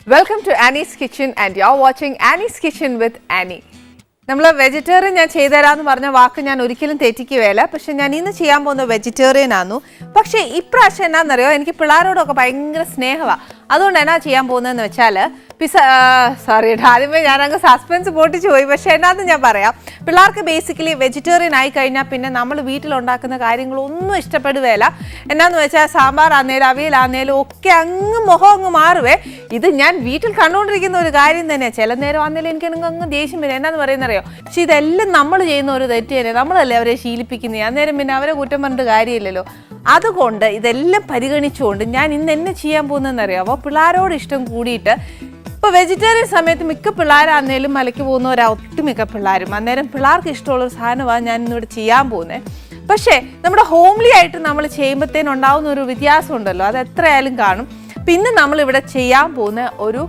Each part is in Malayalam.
Welcome to Annie's Kitchen and you're watching Annie's Kitchen with Annie. നമ്മൾ വെജിറ്റേറിയൻ ഞാൻ ചെയ്തുതരാമെന്ന് പറഞ്ഞ വാക്ക് ഞാൻ ഒരിക്കലും തെറ്റിക്കുകയല്ല. പക്ഷെ ഞാൻ ഇന്ന് ചെയ്യാൻ പോകുന്ന വെജിറ്റേറിയൻ ആയിരുന്നു. പക്ഷേ ഇപ്രാവശ്യം എന്നാണെന്നറിയോ, എനിക്ക് പിള്ളേരോടൊക്കെ ഭയങ്കര സ്നേഹമാണ്. അതുകൊണ്ട് എന്നാ ചെയ്യാൻ പോകുന്നതെന്ന് വെച്ചാൽ ആദ്യമേ ഞാനങ്ങ് സസ്പെൻസ് പൊട്ടിച്ചു പോയി. പക്ഷെ എന്നാന്ന് ഞാൻ പറയാം, പിള്ളേർക്ക് ബേസിക്കലി വെജിറ്റേറിയൻ ആയി കഴിഞ്ഞാൽ പിന്നെ നമ്മൾ വീട്ടിലുണ്ടാക്കുന്ന കാര്യങ്ങളൊന്നും ഇഷ്ടപ്പെടുകയില്ല. എന്നാന്ന് വെച്ചാൽ സാമ്പാർ ആന്നേലും അവിയലാന്നേലും ഒക്കെ മുഖം അങ്ങ് മാറുവേ. ഇത് ഞാൻ വീട്ടിൽ കണ്ടുകൊണ്ടിരിക്കുന്ന ഒരു കാര്യം തന്നെയാണ്. ചില നേരം ആന്നേലും എനിക്ക് അങ്ങ് ദേഷ്യം വരും. എന്നാന്ന് പറയുന്നറിയോ, പക്ഷെ ഇതെല്ലാം നമ്മൾ ചെയ്യുന്ന ഒരു തെറ്റ് തന്നെ. നമ്മളല്ലേ അവരെ ശീലിപ്പിക്കുന്നത്. അന്നേരം പിന്നെ അവരെ കുറ്റം പറഞ്ഞിട്ട് കാര്യമില്ലല്ലോ. അതുകൊണ്ട് ഇതെല്ലാം പരിഗണിച്ചുകൊണ്ട് ഞാൻ ഇന്ന് എന്നെ ചെയ്യാൻ പോകുന്നതെന്നറിയാമോ, പിള്ളേരോട് ഇഷ്ടം കൂടിയിട്ട് ഇപ്പോൾ വെജിറ്റേറിയൻ സമയത്ത് മിക്ക പിള്ളേരാന്നേലും മലയ്ക്ക് പോകുന്നവരാ, ഒട്ടുമിക്ക പിള്ളേരും. അന്നേരം പിള്ളേർക്ക് ഇഷ്ടമുള്ളൊരു സാധനമാണ് ഞാൻ ഇന്നിവിടെ ചെയ്യാൻ പോകുന്നത്. പക്ഷേ നമ്മുടെ ഹോംലി ആയിട്ട് നമ്മൾ ചെയ്യുമ്പോഴത്തേനുണ്ടാവുന്ന ഒരു വ്യത്യാസം ഉണ്ടല്ലോ, അത് എത്രയായാലും കാണും. പിന്നെ നമ്മളിവിടെ ചെയ്യാൻ പോകുന്ന ഒരു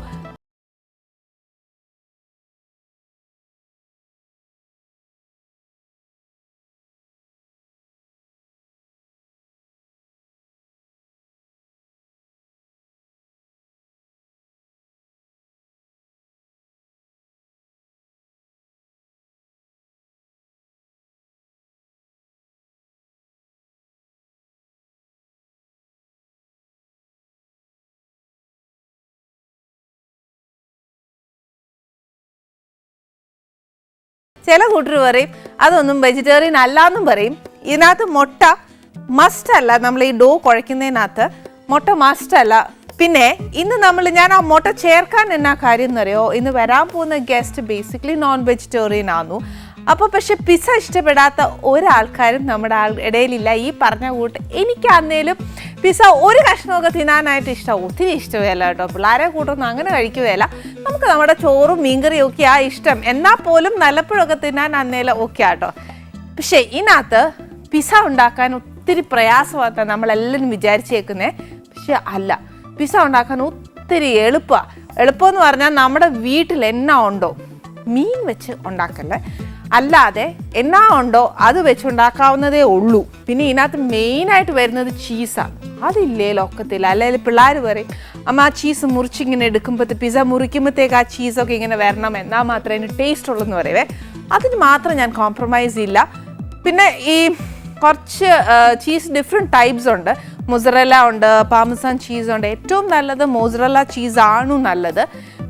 ചില കൂട്ടർ പറയും അതൊന്നും വെജിറ്റേറിയൻ അല്ലാന്നും പറയും. ഇതിനകത്ത് മുട്ട മസ്റ്റ് അല്ല. നമ്മൾ ഈ ഡോ കുഴയ്ക്കുന്നതിനകത്ത് മുട്ട മസ്റ്റ് അല്ല. പിന്നെ ഇന്ന് ഞാൻ ആ മുട്ട ചേർക്കാൻ എന്നാ കാര്യം എന്നറിയോ, ഇന്ന് വരാൻ പോകുന്ന ഗസ്റ്റ് ബേസിക്കലി നോൺ വെജിറ്റേറിയൻ ആന്നു. അപ്പോൾ പക്ഷെ പിസ്സ ഇഷ്ടപ്പെടാത്ത ഒരാൾക്കാരും നമ്മുടെ ഇടയിലില്ല. ഈ പറഞ്ഞ കൂട്ട് എനിക്കാന്നേലും പിസ്സ ഒരു കഷ്ണമൊക്കെ തിന്നാനായിട്ട് ഇഷ്ടമാണ്. ഒത്തിരി ഇഷ്ടമല്ല കേട്ടോ, പിള്ളേരെ കൂട്ടൊന്നും അങ്ങനെ കഴിക്കുകയല്ല. നമുക്ക് നമ്മുടെ ചോറും മീൻകറിയും ഒക്കെ ആ ഇഷ്ടം. എന്നാൽ പോലും നല്ലപ്പോഴൊക്കെ തിന്നാൻ അന്നേലും ഓക്കെ ആട്ടോ. പക്ഷേ ഇതിനകത്ത് പിസ്സ ഉണ്ടാക്കാൻ ഒത്തിരി പ്രയാസമായിട്ടാണ് നമ്മളെല്ലാവരും വിചാരിച്ചേക്കുന്നത്. പക്ഷെ അല്ല, പിസ്സ ഉണ്ടാക്കാൻ ഒത്തിരി എളുപ്പമാണ്. എളുപ്പമെന്ന് പറഞ്ഞാൽ നമ്മുടെ വീട്ടിൽ എന്നാ ഉണ്ടോ, മീൻ വെച്ച് ഉണ്ടാക്കല്ലേ, അല്ലാതെ എന്നാ ഉണ്ടോ അത് വെച്ചുണ്ടാക്കാവുന്നതേ ഉള്ളൂ. പിന്നെ ഇതിനകത്ത് മെയിനായിട്ട് വരുന്നത് ചീസാണ്. അതില്ലേ ഒക്കത്തില്ല. അല്ലെങ്കിൽ പിള്ളേർ പറയും അമ്മ ആ ചീസ് മുറിച്ചിങ്ങനെ എടുക്കുമ്പോഴത്തെ പിസ്സ മുറിക്കുമ്പോഴത്തേക്ക് ആ ചീസൊക്കെ ഇങ്ങനെ വരണം, എന്നാൽ മാത്രമേ അതിന് ടേസ്റ്റ് ഉള്ളൂ എന്ന് പറയുവേ. അതിന് മാത്രം ഞാൻ കോംപ്രമൈസ് ഇല്ല. പിന്നെ ഈ കുറച്ച് ചീസ് ഡിഫറെൻറ്റ് ടൈപ്സ് ഉണ്ട്. മൊസറല്ല ഉണ്ട്, പാർമസാൻ ചീസ് ഉണ്ട്. ഏറ്റവും നല്ലത് മൊസറല്ല ചീസാണ് നല്ലത്.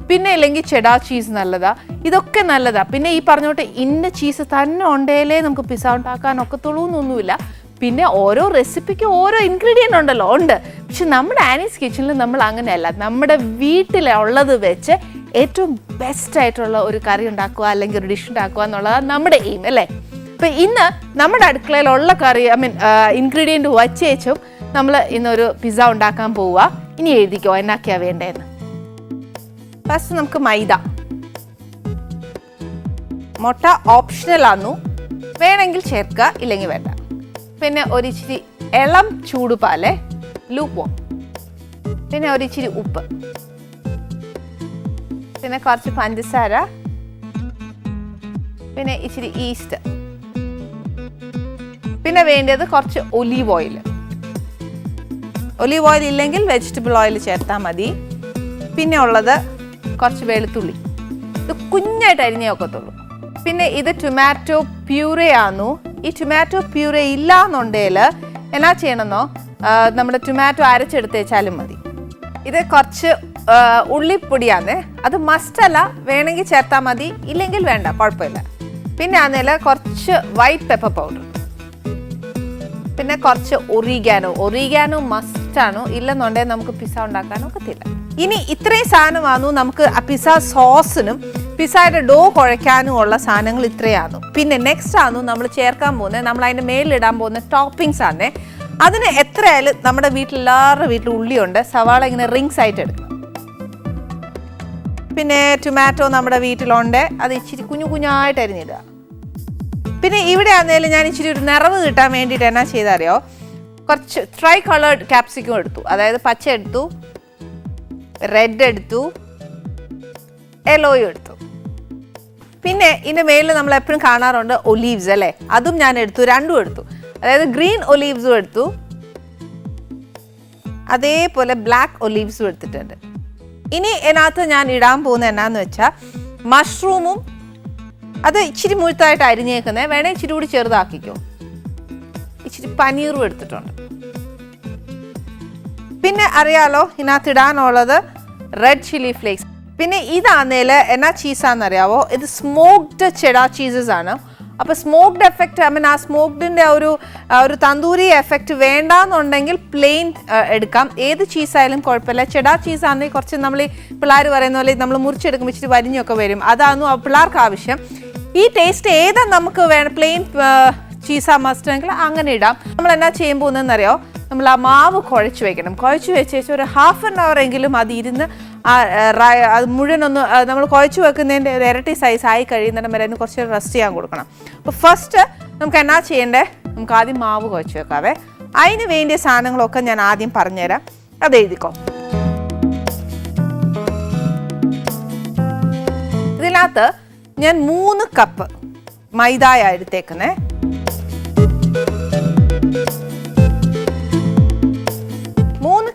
പിന്നെ ഇല്ലെങ്കിൽ ചെഡാർ ചീസ് നല്ലതാണ്. ഇതൊക്കെ നല്ലതാണ്. പിന്നെ ഈ പറഞ്ഞോട്ട് ഇന്ന ചീസ് തന്നെ ഉണ്ടെങ്കിലേ നമുക്ക് പിസ്സ ഉണ്ടാക്കാൻ ഒക്കത്തുള്ളൂ എന്നൊന്നുമില്ല. പിന്നെ ഓരോ റെസിപ്പിക്ക് ഓരോ ഇൻഗ്രീഡിയൻ്റ് ഉണ്ടല്ലോ, ഉണ്ട്. പക്ഷെ നമ്മുടെ ആനീസ് കിച്ചണിൽ നമ്മൾ അങ്ങനെയല്ല. നമ്മുടെ വീട്ടിലുള്ളത് വെച്ച് ഏറ്റവും ബെസ്റ്റ് ആയിട്ടുള്ള ഒരു കറി ഉണ്ടാക്കുക അല്ലെങ്കിൽ ഒരു ഡിഷ് ഉണ്ടാക്കുക എന്നുള്ളതാണ് നമ്മുടെ എയിം അല്ലേ. അപ്പം ഇന്ന് നമ്മുടെ അടുക്കളയിലുള്ള കറി ഇൻഗ്രീഡിയൻറ്റ് വച്ചേച്ചും നമ്മൾ ഇന്നൊരു പിസ്സ ഉണ്ടാക്കാൻ പോവുക. ഇനി എഴുതിക്കോ എന്നാക്കിയാ വേണ്ടതെന്ന്. ഫസ്റ്റ് നമുക്ക് മൈദ, മുട്ട ഓപ്ഷണൽ ആന്നു, വേണമെങ്കിൽ ചേർക്കുക, ഇല്ലെങ്കിൽ വേണ്ട. പിന്നെ ഒരിച്ചിരി ഇളം ചൂടുപാല് ലൂപ്പ്, പിന്നെ ഒരിച്ചിരി ഉപ്പ്, പിന്നെ കുറച്ച് പഞ്ചസാര, പിന്നെ ഇച്ചിരി ഈസ്റ്റ്, പിന്നെ വേണ്ടത് കുറച്ച് ഒലീവ് ഓയിൽ. ഒലീവ് ഓയിൽ ഇല്ലെങ്കിൽ വെജിറ്റബിൾ ഓയിൽ ചേർത്താൽ മതി. പിന്നെ ഉള്ളത് കുറച്ച് വെളുത്തുള്ളി, ഇത് കുഞ്ഞായിട്ട് അരിഞ്ഞേ ഒക്കത്തുള്ളൂ. പിന്നെ ഇത് ടൊമാറ്റോ പ്യൂറേ ആന്നു. ഈ ടൊമാറ്റോ പ്യൂറേ ഇല്ല എന്നുണ്ടെങ്കിൽ എന്നാ ചെയ്യണമെന്നോ, നമ്മുടെ ടൊമാറ്റോ അരച്ചെടുത്ത് വെച്ചാലും മതി. ഇത് കുറച്ച് ഉള്ളിപ്പൊടിയാന്നേ, അത് മസ്റ്റല്ല, വേണമെങ്കിൽ ചേർത്താൽ മതി, ഇല്ലെങ്കിൽ വേണ്ട, കുഴപ്പമില്ല. പിന്നെ ആന്നേൽ കുറച്ച് വൈറ്റ് പെപ്പർ പൗഡർ, പിന്നെ കുറച്ച് ഒറിഗാനോ മസ്റ്റാണ്. ഇല്ലെന്നുണ്ടെങ്കിൽ നമുക്ക് പിസ്സ ഉണ്ടാക്കാനൊക്കത്തില്ല. ഇനി ഇത്രയും സാധനമാണു നമുക്ക് പിസ്സ സോസിനും പിസ്സയുടെ ഡോ കുഴയ്ക്കാനും ഉള്ള സാധനങ്ങൾ ഇത്രയാണു. പിന്നെ നെക്സ്റ്റ് ആണു നമ്മൾ ചേർക്കാൻ പോകുന്നത്, നമ്മൾ അതിൻ്റെ മേലിടാൻ പോകുന്ന ടോപ്പിങ്സ് ആണേ. അതിന് എത്രയായാലും നമ്മുടെ എല്ലാവരുടെ വീട്ടിൽ ഉള്ളിയുണ്ട്. സവാള ഇങ്ങനെ റിങ്സ് ആയിട്ട് എടുക്കണം. പിന്നെ ടൊമാറ്റോ നമ്മുടെ വീട്ടിലുണ്ട്, അത് ഇച്ചിരി കുഞ്ഞായിട്ട് അരിഞ്ഞിടുക. പിന്നെ ഇവിടെ ആണെങ്കിലും ഞാൻ ഇച്ചിരി ഒരു നിറവ് കിട്ടാൻ വേണ്ടിയിട്ട് എന്നാ ചെയ്തറിയോ, കുറച്ച് ട്രൈ കളേർഡ് ക്യാപ്സിക്കം എടുത്തു. അതായത് പച്ച എടുത്തു, റെഡ് എടുത്തു, യെല്ലോയും എടുത്തു. പിന്നെ ഇതിൻ്റെ മേലിൽ നമ്മൾ എപ്പോഴും കാണാറുണ്ട് ഒലീവ്സ് അല്ലേ, അതും ഞാൻ എടുത്തു, രണ്ടും എടുത്തു. അതായത് ഗ്രീൻ ഒലീവ്സും എടുത്തു, അതേപോലെ ബ്ലാക്ക് ഒലീവ്സും എടുത്തിട്ടുണ്ട്. ഇനി ഇതിനകത്ത് ഞാൻ ഇടാൻ പോകുന്നത് എന്നാന്ന് വെച്ചാൽ മഷ്റൂമും, അത് ഇച്ചിരി മുഴുത്തായിട്ട് അരിഞ്ഞേക്കുന്നത്, വേണേൽ ഇച്ചിരി കൂടി ചെറുതാക്കിക്കോ. ഇച്ചിരി പനീറും എടുത്തിട്ടുണ്ട്. പിന്നെ അറിയാലോ ഇതിനകത്ത് ഇടാനുള്ളത് റെഡ് ചില്ലി ഫ്ലേക്സ്. പിന്നെ ഇതാന്നേൽ എന്നാ ചീസാന്നറിയാവോ, ഇത് സ്മോക്ഡ് ചെഡാർ ചീസസ് ആണ്. അപ്പോൾ സ്മോക്ഡ് എഫക്റ്റ്, ആ സ്മോക്ഡിൻ്റെ ഒരു തന്തൂരി എഫക്റ്റ് വേണ്ടാന്നുണ്ടെങ്കിൽ പ്ലെയിൻ എടുക്കാം. ഏത് ചീസായാലും കുഴപ്പമില്ല. ചെഡാർ ചീസ് ആണെങ്കിൽ കുറച്ച് നമ്മൾ ഈ പിള്ളേർ പറയുന്ന പോലെ നമ്മൾ മുറിച്ചെടുക്കുമ്പോൾ ഇച്ചിരി വലിഞ്ഞൊക്കെ വരും. അതാണ് പിള്ളേർക്ക് ആവശ്യം. ഈ ടേസ്റ്റ് ഏതാ നമുക്ക് വേണം, പ്ലെയിൻ ചീസാ മസ്റ്റ് എങ്കിൽ അങ്ങനെ ഇടാം. നമ്മൾ എന്നാ ചെയ്യാൻ പോകുന്നതെന്നറിയോ, നമ്മൾ ആ മാവ് കുഴച്ച് വെക്കണം. കുഴച്ച് വെച്ച് ഒരു ഹാഫ് ആൻ അവർ എങ്കിലും അത് ഇരുന്ന് അത് മുഴുവനൊന്ന് നമ്മൾ കുഴച്ച് വെക്കുന്നതിൻ്റെ ഒരു ഇരട്ടി സൈസ് ആയി കഴിയുന്നിടം വരെ അതിന് കുറച്ച് റെസ്റ്റ് ചെയ്യാൻ കൊടുക്കണം. അപ്പോൾ ഫസ്റ്റ് നമുക്ക് എന്നാ ചെയ്യേണ്ടേ, നമുക്ക് ആദ്യം മാവ് കുഴച്ച് വെക്കാവേ. അതിന് വേണ്ടിയ സാധനങ്ങളൊക്കെ ഞാൻ ആദ്യം പറഞ്ഞുതരാം, അത് എഴുതിക്കോ. ഇതിനകത്ത് ഞാൻ 3 കപ്പ് മൈദായ എടുത്തേക്കുന്നേ.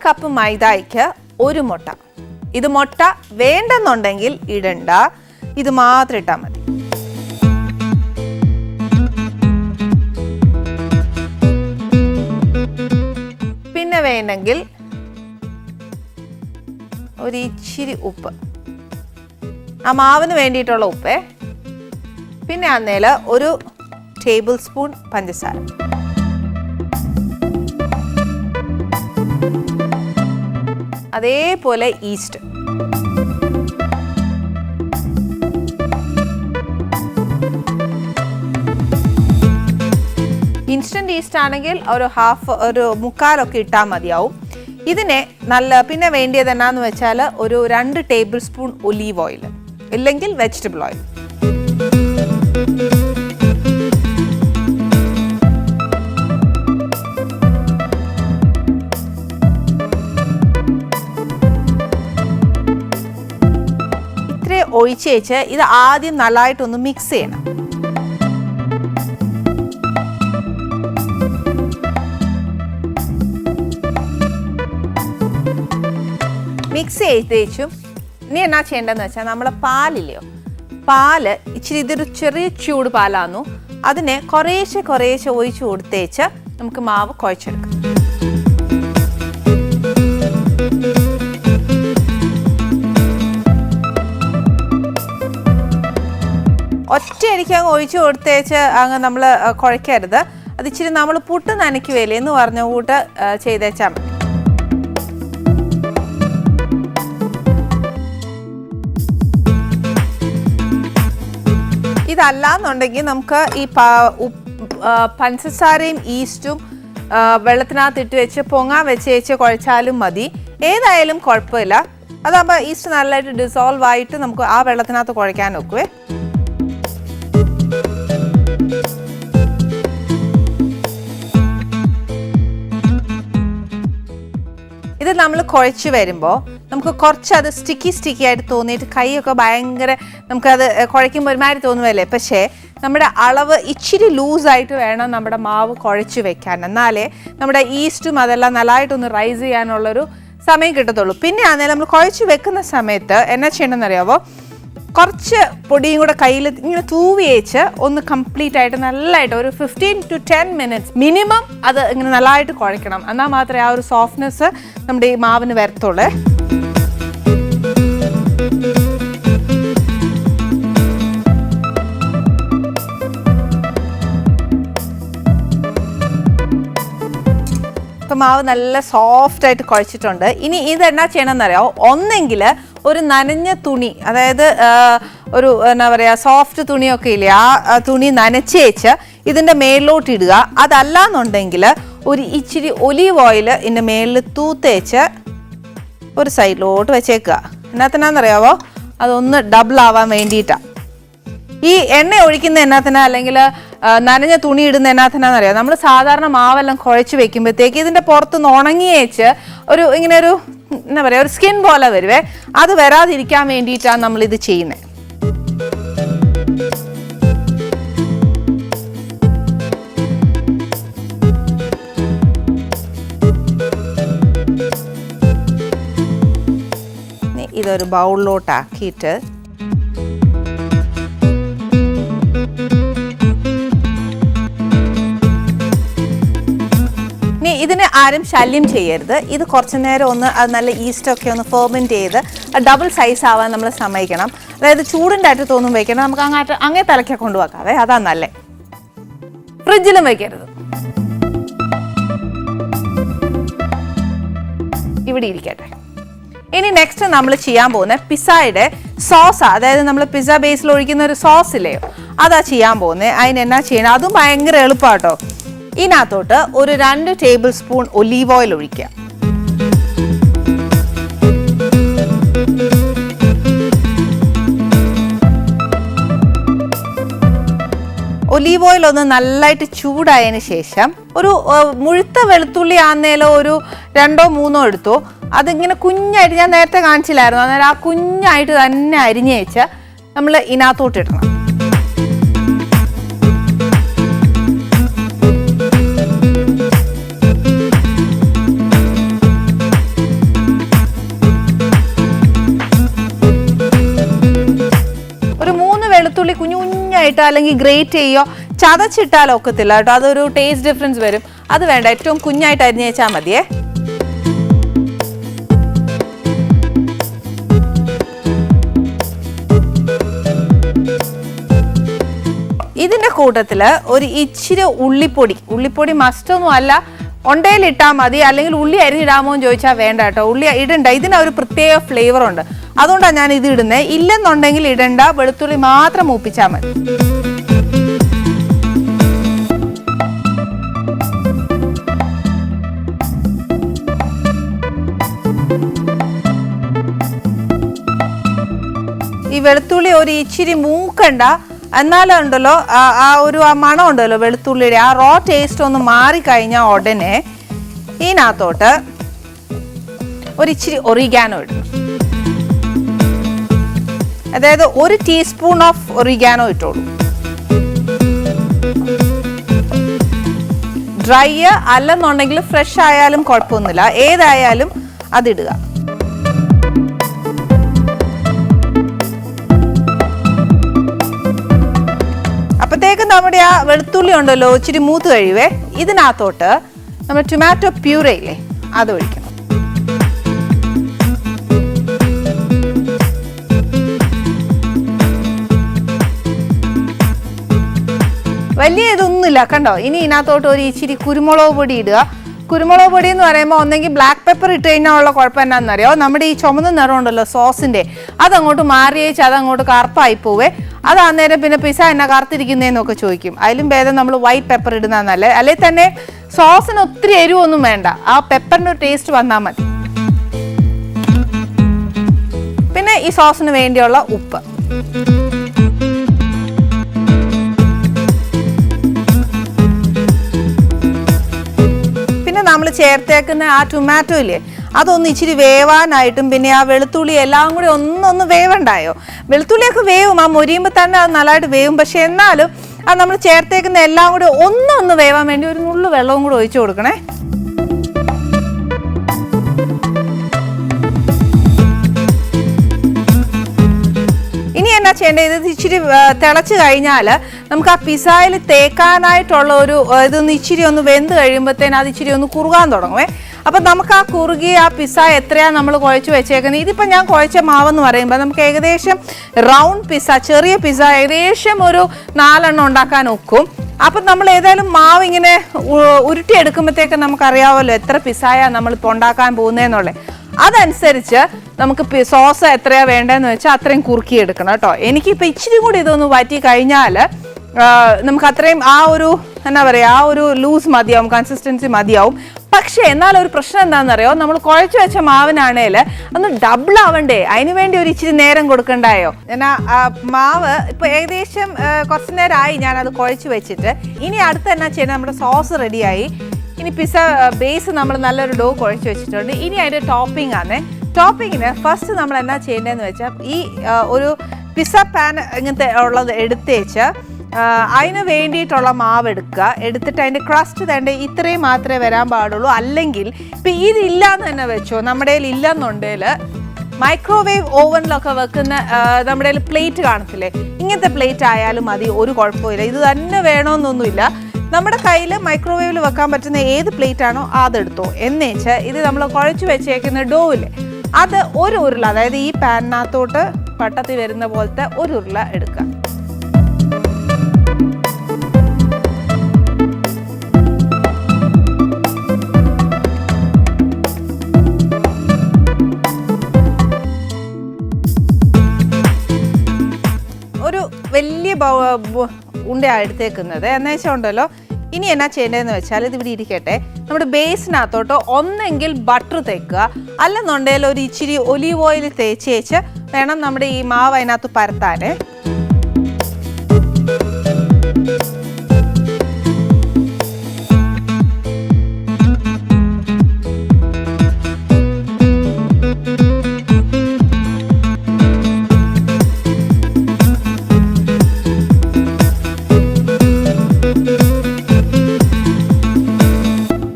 കപ്പ് മൈദയ്ക്ക് 1 മുട്ട. ഇത് മുട്ട വേണ്ടെന്നുണ്ടെങ്കിൽ ഇടണ്ട, ഇത് മാത്രം ഇട്ടാൽ മതി. പിന്നെ വേണമെങ്കിൽ ഒരു ഇച്ചിരി ഉപ്പ്, ആ മാവിന് വേണ്ടിയിട്ടുള്ള ഉപ്പേ. പിന്നെ അന്നേൽ 1 ടേബിൾ സ്പൂൺ പഞ്ചസാര. അതേപോലെ ഈസ്റ്റ്. ഇൻസ്റ്റന്റ് ഈസ്റ്റ് ആണെങ്കിൽ ഒരു മുക്കാലൊക്കെ ഇട്ടാൽ മതിയാവും. ഇതിനെ പിന്നെ വേണ്ടിയത് എന്നാന്ന് വെച്ചാൽ ഒരു 2 ടേബിൾ സ്പൂൺ ഒലീവ് ഓയിൽ, ഇല്ലെങ്കിൽ വെജിറ്റബിൾ ഓയിൽ. ഒഴിച്ച് വെച്ച് ഇത് ആദ്യം നല്ലതായിട്ടൊന്ന് മിക്സ് ചെയ്യണം. മിക്സ് ചെയ്തേച്ചും ഇനി എന്നാ ചെയ്യേണ്ടതെന്ന് വെച്ചാൽ നമ്മളെ പാലില്ലയോ, പാല് ഇച്ചിരി ഇതൊരു ചെറിയ ചൂട് പാലാന്നു, അതിനെ കുറേശ്ശെ ഒഴിച്ച് കൊടുത്തേച്ച് നമുക്ക് മാവ് കുഴച്ചെടുക്കാം. ഒറ്റയടിക്ക് അങ്ങ് ഒഴിച്ച് കൊടുത്തേച്ച് അങ്ങ് നമ്മൾ കുഴക്കരുത്. അത് ഇച്ചിരി നമ്മൾ പുട്ട് നനയ്ക്കുവേലേ എന്ന് പറഞ്ഞ കൂട്ട് ചെയ്തേച്ചാൽ മതി. ഇതല്ലാന്നുണ്ടെങ്കിൽ നമുക്ക് ഈ പഞ്ചസാരയും ഈസ്റ്റും വെള്ളത്തിനകത്ത് ഇട്ട് വെച്ച് പൊങ്ങാൻ വെച്ച് കുഴച്ചാലും മതി. ഏതായാലും കുഴപ്പമില്ല. അതാകുമ്പോൾ ഈസ്റ്റ് നല്ലതായിട്ട് ഡിസോൾവ് ആയിട്ട് നമുക്ക് ആ വെള്ളത്തിനകത്ത് കുഴക്കാൻ നോക്കുവേ. ഇത് നമ്മൾ കുഴച്ച് വരുമ്പോൾ നമുക്ക് കുറച്ചത് സ്റ്റിക്കി ആയിട്ട് തോന്നിയിട്ട് കൈയൊക്കെ ഭയങ്കര നമുക്കത് കുഴയ്ക്കുമ്പോൾ ഒരുമാതിരി തോന്നുമല്ലേ. പക്ഷേ നമ്മുടെ അളവ് ഇച്ചിരി ലൂസായിട്ട് വേണം നമ്മുടെ മാവ് കുഴച്ച് വെക്കാൻ. എന്നാലേ നമ്മുടെ ഈസ്റ്റും അതെല്ലാം നല്ലതായിട്ടൊന്ന് റൈസ് ചെയ്യാനുള്ളൊരു സമയം കിട്ടത്തുള്ളൂ. പിന്നെ ആണെങ്കിൽ നമ്മൾ കുഴച്ച് വെക്കുന്ന സമയത്ത് എന്നാ ചെയ്യണമെന്നറിയാവോ, കുറച്ച് പൊടിയും കൂടെ കയ്യിൽ ഇങ്ങനെ തൂവി വെച്ച് ഒന്ന് കംപ്ലീറ്റ് ആയിട്ട് നല്ലതായിട്ട് ഒരു 15 to 10 minutes മിനിമം അത് ഇങ്ങനെ നല്ലതായിട്ട് കുഴയ്ക്കണം. എന്നാൽ മാത്രമേ ആ ഒരു സോഫ്റ്റ്നെസ് നമ്മുടെ ഈ മാവിന് വരത്തുള്ളൂ. ഇപ്പം മാവ് നല്ല സോഫ്റ്റായിട്ട് കുഴച്ചിട്ടുണ്ട്. ഇനി ഇതെന്നാ ചെയ്യണമെന്നറിയാമോ, ഒന്നെങ്കിൽ ഒരു നനഞ്ഞ തുണി, അതായത് ഒരു എന്നാ പറയുക സോഫ്റ്റ് തുണിയൊക്കെ ഇല്ലേ, ആ തുണി നനച്ചേച്ച് ഇതിൻ്റെ മേളിലോട്ട് ഇടുക. അതല്ലാന്നുണ്ടെങ്കിൽ ഒരു ഇച്ചിരി ഒലീവ് ഓയിൽ ഇതിൻ്റെ മേളിൽ തൂത്തേച്ച് ഒരു സൈഡിലോട്ട് വെച്ചേക്കുക. എന്നാത്തിനാന്നറിയാവോ, അതൊന്ന് ഡബിൾ ആവാൻ വേണ്ടിയിട്ടാണ്. ഈ എണ്ണ ഒഴിക്കുന്ന എന്നാത്തിനാ അല്ലെങ്കിൽ നനഞ്ഞ തുണി ഇടുന്ന എന്നാത്തിനാന്നറിയാം, നമ്മൾ സാധാരണ മാവെല്ലാം കുഴച്ച് വെക്കുമ്പോഴത്തേക്ക് ഇതിൻ്റെ പുറത്തുനിന്ന് ഉണങ്ങിയേച്ച് ഇങ്ങനെ ഒരു എന്താ പറയുക ഒരു സ്കിൻ പോലെ വരുവേ. അത് വരാതിരിക്കാൻ വേണ്ടിയിട്ടാണ് നമ്മളിത് ചെയ്യുന്നത്. ഇതൊരു ബൗളിലോട്ടാക്കിയിട്ട് ഇനി ഇതിനെ ആരും ശല്യം ചെയ്യരുത്. ഇത് കുറച്ച് നേരം ഒന്ന് അത് നല്ല ഈസ്റ്റൊക്കെ ഒന്ന് ഫെർമെൻറ്റ് ചെയ്ത് ഡബിൾ സൈസ് ആവാൻ നമ്മൾ സമ്മതിക്കണം. അതായത് ചൂടിൻ്റെ അറ്റത്തൊന്നും വയ്ക്കണം, നമുക്ക് അങ്ങേ തലയ്ക്ക് കൊണ്ടുവെക്കാവേ, അതാ നല്ലേ. ഫ്രിഡ്ജിലും വയ്ക്കരുത്, ഇവിടെ ഇരിക്കട്ടെ. ഇനി നെക്സ്റ്റ് നമ്മൾ ചെയ്യാൻ പോകുന്നത് പിസ്സയുടെ സോസ്, അതായത് നമ്മൾ പിസ്സ ബേസിൽ ഒഴിക്കുന്ന ഒരു സോസ് ഇല്ലയോ, അതാ ചെയ്യാൻ പോകുന്നത്. അതിന് എന്നാ ചെയ്യണം, അതും ഭയങ്കര എളുപ്പമാട്ടോ. ഇതിനകത്തോട്ട് ഒരു 2 ടേബിൾ സ്പൂൺ ഒലീവ് ഓയിൽ ഒഴിക്കുക. ഒലീവ് ഓയിൽ ഒന്ന് നല്ലതായിട്ട് ചൂടായതിന് ശേഷം ഒരു മുഴുത്ത വെളുത്തുള്ളി ആന്നേലോ ഒരു 2-3 എടുത്തോ. അതിങ്ങനെ കുഞ്ഞായിട്ട്, ഞാൻ നേരത്തെ കാണിച്ചില്ലായിരുന്നു, അന്നേരം ആ കുഞ്ഞായിട്ട് തന്നെ അരിഞ്ഞ് വെച്ച് നമ്മൾ ഇതിനകത്തോട്ട് ഇടണം. വെളുത്തുള്ളി കുഞ്ഞു കുഞ്ഞായിട്ട് അല്ലെങ്കിൽ ഗ്രേറ്റ് ചെയ്യോ ചതച്ചിട്ടാലോ ഒക്കത്തില്ല കേട്ടോ, അതൊരു ടേസ്റ്റ് ഡിഫറൻസ് വരും. അത് വേണ്ട, ഏറ്റവും കുഞ്ഞായിട്ട് അരിഞ്ഞ് വെച്ചാൽ മതിയേ. ഇതിൻ്റെ കൂട്ടത്തിൽ ഒരു ഇച്ചിരി ഉള്ളിപ്പൊടി മസ്റ്റൊന്നും അല്ല, ഉണ്ടയിലിട്ടാൽ മതി. അല്ലെങ്കിൽ ഉള്ളി അരിഞ്ഞിടാമോ എന്ന് ചോദിച്ചാൽ വേണ്ട കേട്ടോ, ഉള്ളി ഇടണ്ട. ഇതിനൊരു പ്രത്യേക ഫ്ലേവർ ഉണ്ട്, അതുകൊണ്ടാണ് ഞാൻ ഇത് ഇടുന്നത്. ഇല്ലെന്നുണ്ടെങ്കിൽ ഇടണ്ട, വെളുത്തുള്ളി മാത്രം മൂപ്പിച്ചാൽ മതി. ഈ വെളുത്തുള്ളി ഒരു ഇച്ചിരി മൂക്കണ്ട, എന്നാലും ഉണ്ടല്ലോ ആ മണം ഉണ്ടല്ലോ വെളുത്തുള്ളിയുടെ, ആ റോ ടേസ്റ്റ് ഒന്ന് മാറിക്കഴിഞ്ഞാൽ ഉടനെ ഇതിനകത്തോട്ട് ഒരു ഇച്ചിരി ഒറിഗാനോ ഇടും. അതായത് 1 ടീസ്പൂൺ ഓഫ് ഒറിഗാനോ ഇട്ടോളൂ. ഡ്രൈ അല്ലെന്നുണ്ടെങ്കിൽ ഫ്രഷ് ആയാലും കുഴപ്പമൊന്നുമില്ല, ഏതായാലും അതിടുക. അപ്പോഴത്തേക്കും നമ്മുടെ ആ വെളുത്തുള്ളി ഉണ്ടല്ലോ ഇച്ചിരി മൂത്ത് കഴിയുവേ. ഇതിനകത്തോട്ട് നമ്മൾ ടൊമാറ്റോ പ്യൂറേ ഇല്ലേ, അത് ഒഴിക്കണം. വലിയ ഇതൊന്നുമില്ല കണ്ടോ. ഇനി ഇതിനകത്തോട്ട് ഒരു ഇച്ചിരി കുരുമുളക് പൊടി ഇടുക. കുരുമുളക് പൊടി എന്ന് പറയുമ്പോൾ ഒന്നെങ്കിൽ ബ്ലാക്ക് പെപ്പർ ഇട്ട് കഴിഞ്ഞാൽ ഉള്ള കുഴപ്പം എന്നാണെന്നറിയോ, നമ്മുടെ ഈ ചുമന്ന നിറം ഉണ്ടല്ലോ സോസിൻ്റെ, അതങ്ങോട്ട് മാറിയേച്ച് അതങ്ങോട്ട് കറുപ്പായി പോവേ. അത് അന്നേരം പിന്നെ പിസ്സ എന്നാ കറുത്തിരിക്കുന്നതെന്നൊക്കെ ചോദിക്കും. അതിലും ഭേദം നമ്മൾ വൈറ്റ് പെപ്പർ ഇടുന്നതല്ലേ. അല്ലെങ്കിൽ തന്നെ സോസിന് ഒത്തിരി എരിവൊന്നും വേണ്ട, ആ പെപ്പറിൻ്റെ ഒരു ടേസ്റ്റ് വന്നാൽ മതി. പിന്നെ ഈ സോസിന് വേണ്ടിയുള്ള ഉപ്പ്. നമ്മൾ ചേർത്തേക്കുന്ന ആ ടൊമാറ്റോ ഇല്ലേ, അതൊന്ന് ഇച്ചിരി വേവാനായിട്ടും പിന്നെ ആ വെളുത്തുള്ളി എല്ലാം കൂടി ഒന്നൊന്ന് വേവണ്ടായോ. വെളുത്തുള്ളിയൊക്കെ വേവും, ആ മൊരിയുമ്പോൾ തന്നെ അത് നല്ലതായിട്ട് വേവും. പക്ഷെ എന്നാലും അത് നമ്മൾ ചേർത്തേക്കുന്ന എല്ലാം കൂടി ഒന്നൊന്ന് വേവാൻ വേണ്ടി ഒരു നുള്ളു വെള്ളവും കൂടി ഒഴിച്ചു കൊടുക്കണേ. ഇനി എന്നാ ചെയ്യേണ്ടത്, ഇത് ഇച്ചിരി തിളച്ച് കഴിഞ്ഞാൽ നമുക്ക് ആ പിസ്സയിൽ തേക്കാനായിട്ടുള്ള ഒരു ഇതൊന്ന് ഇച്ചിരി ഒന്ന് വെന്ത് കഴിയുമ്പോഴത്തേന് അത് ഇച്ചിരി ഒന്ന് കുറുകാൻ തുടങ്ങുമേ. അപ്പം നമുക്ക് ആ കുറുകി ആ പിസ്സ എത്രയാണ് നമ്മൾ കുഴച്ച് വെച്ചേക്കുന്നത്. ഇതിപ്പോൾ ഞാൻ കുഴച്ച മാവെന്ന് പറയുമ്പോൾ നമുക്ക് ഏകദേശം റൗണ്ട് പിസ്സ, ചെറിയ പിസ്സ ഏകദേശം ഒരു 4 എണ്ണം ഉണ്ടാക്കാൻ ഒക്കും. അപ്പം നമ്മൾ ഏതായാലും മാവ് ഇങ്ങനെ ഉരുട്ടിയെടുക്കുമ്പോഴത്തേക്ക് നമുക്കറിയാമല്ലോ എത്ര പിസ്സയാണ് നമ്മളിപ്പോൾ ഉണ്ടാക്കാൻ പോകുന്നതെന്നുള്ളത്. അതനുസരിച്ച് നമുക്ക് സോസ് എത്രയാണ് വേണ്ടതെന്ന് വെച്ചാൽ അത്രയും കുറുക്കിയെടുക്കണം കേട്ടോ. എനിക്കിപ്പോൾ ഇച്ചിരി കൂടി ഇതൊന്ന് വറ്റി കഴിഞ്ഞാൽ നമുക്ക് അത്രയും ആ ഒരു എന്നാ പറയുക, ആ ഒരു ലൂസ് മതിയാവും, കൺസിസ്റ്റൻസി മതിയാവും. പക്ഷേ എന്നാലൊരു പ്രശ്നം എന്താണെന്നറിയോ, നമ്മൾ കുഴച്ച് വെച്ച മാവിനാണേൽ ഒന്ന് ഡബിൾ ആവണ്ടേ, അതിന് വേണ്ടി ഒരു ഇച്ചിരി നേരം കൊടുക്കണ്ടായോ. ഞാൻ മാവ് ഇപ്പോൾ ഏകദേശം കുറച്ച് നേരമായി ഞാനത് കുഴച്ച് വെച്ചിട്ട്. ഇനി അടുത്ത് എന്നാ ചെയ്യുന്നത്, നമ്മുടെ സോസ് റെഡിയായി. ഇനി പിസ്സ ബേസ് നമ്മൾ നല്ലൊരു ഡോ കുഴച്ച് വെച്ചിട്ടുണ്ട്. ഇനി അതിൻ്റെ ടോപ്പിംഗ് ആണ്. ടോപ്പിങ്ങിന് ഫസ്റ്റ് നമ്മൾ എന്നാ ചെയ്യേണ്ടതെന്ന് വെച്ചാൽ ഈ ഒരു പിസ്സ പാൻ ഇങ്ങനത്തെ ഉള്ളത് എടുത്തേച്ച് അതിന് വേണ്ടിയിട്ടുള്ള മാവ് എടുക്കുക. എടുത്തിട്ട് അതിൻ്റെ ക്രസ്റ്റ് തന്നെ ഇത്രയും മാത്രമേ വരാൻ പാടുള്ളൂ. അല്ലെങ്കിൽ ഇപ്പം ഇതില്ലാന്ന് തന്നെ വെച്ചോ, നമ്മുടെ കയ്യിൽ ഇല്ലെന്നുണ്ടെങ്കിൽ മൈക്രോവേവ് ഓവനിലൊക്കെ വെക്കുന്ന നമ്മുടെ പ്ലേറ്റ് കാണത്തില്ലേ, ഇങ്ങനത്തെ പ്ലേറ്റ് ആയാലും മതി, ഒരു കുഴപ്പമില്ല. ഇത് തന്നെ വേണമെന്നൊന്നുമില്ല. നമ്മുടെ കയ്യിൽ മൈക്രോവേവിൽ വെക്കാൻ പറ്റുന്ന ഏത് പ്ലേറ്റ് ആണോ അതെടുത്തോ. എന്നേച്ച് ഇത് നമ്മൾ കുഴച്ച് വെച്ചേക്കുന്ന ഡോയില്ലേ അത് ഒരു ഉരുള, അതായത് ഈ പാനിനകത്തോട്ട് വട്ടത്തിൽ വരുന്ന പോലത്തെ ഒരു ഉരുള എടുക്കുക. ഒരു വലിയ ഉണ്ടയാണ് എടുത്തേക്കുന്നത് എന്ന് വെച്ചാൽ ഉണ്ടല്ലോ. ഇനി എന്നാ ചെയ്യേണ്ടതെന്ന് വെച്ചാൽ ഇത് ഇവിടെ ഇരിക്കട്ടെ. നമ്മുടെ ബേസിനകത്തോട്ട് ഒന്നെങ്കിൽ ബട്ടർ തേക്കുക, അല്ലെന്നുണ്ടെങ്കിൽ ഒരു ഇച്ചിരി ഒലീവ് ഓയിൽ തേച്ച് വേണം നമ്മുടെ ഈ മാവ് അതിനകത്ത് പരത്താൻ.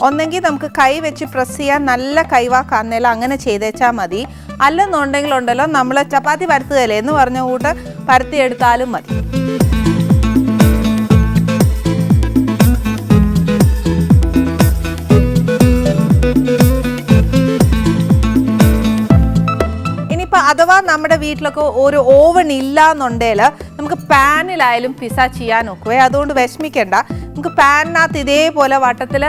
ഒന്നെങ്കിൽ നമുക്ക് കൈ വെച്ച് പ്രസ് ചെയ്യാൻ നല്ല കൈവാക്കാന്നേലും അങ്ങനെ ചെയ്തേച്ചാൽ മതി. അല്ലെന്നുണ്ടെങ്കിൽ ഉണ്ടല്ലോ നമ്മൾ ചപ്പാത്തി പരത്തുകയല്ലേ എന്ന് പറഞ്ഞ കൂട്ട് പരത്തിയെടുത്താലും മതി. ഇനിയിപ്പോൾ അഥവാ നമ്മുടെ വീട്ടിലൊക്കെ ഒരു ഓവൻ ഇല്ല എന്നുണ്ടെങ്കിൽ നമുക്ക് പാനിലായാലും പിസ്സ ചെയ്യാൻ ഒക്കുവേ. അതുകൊണ്ട് വിഷമിക്കേണ്ട. നമുക്ക് പാനിനകത്ത് ഇതേപോലെ വട്ടത്തിൽ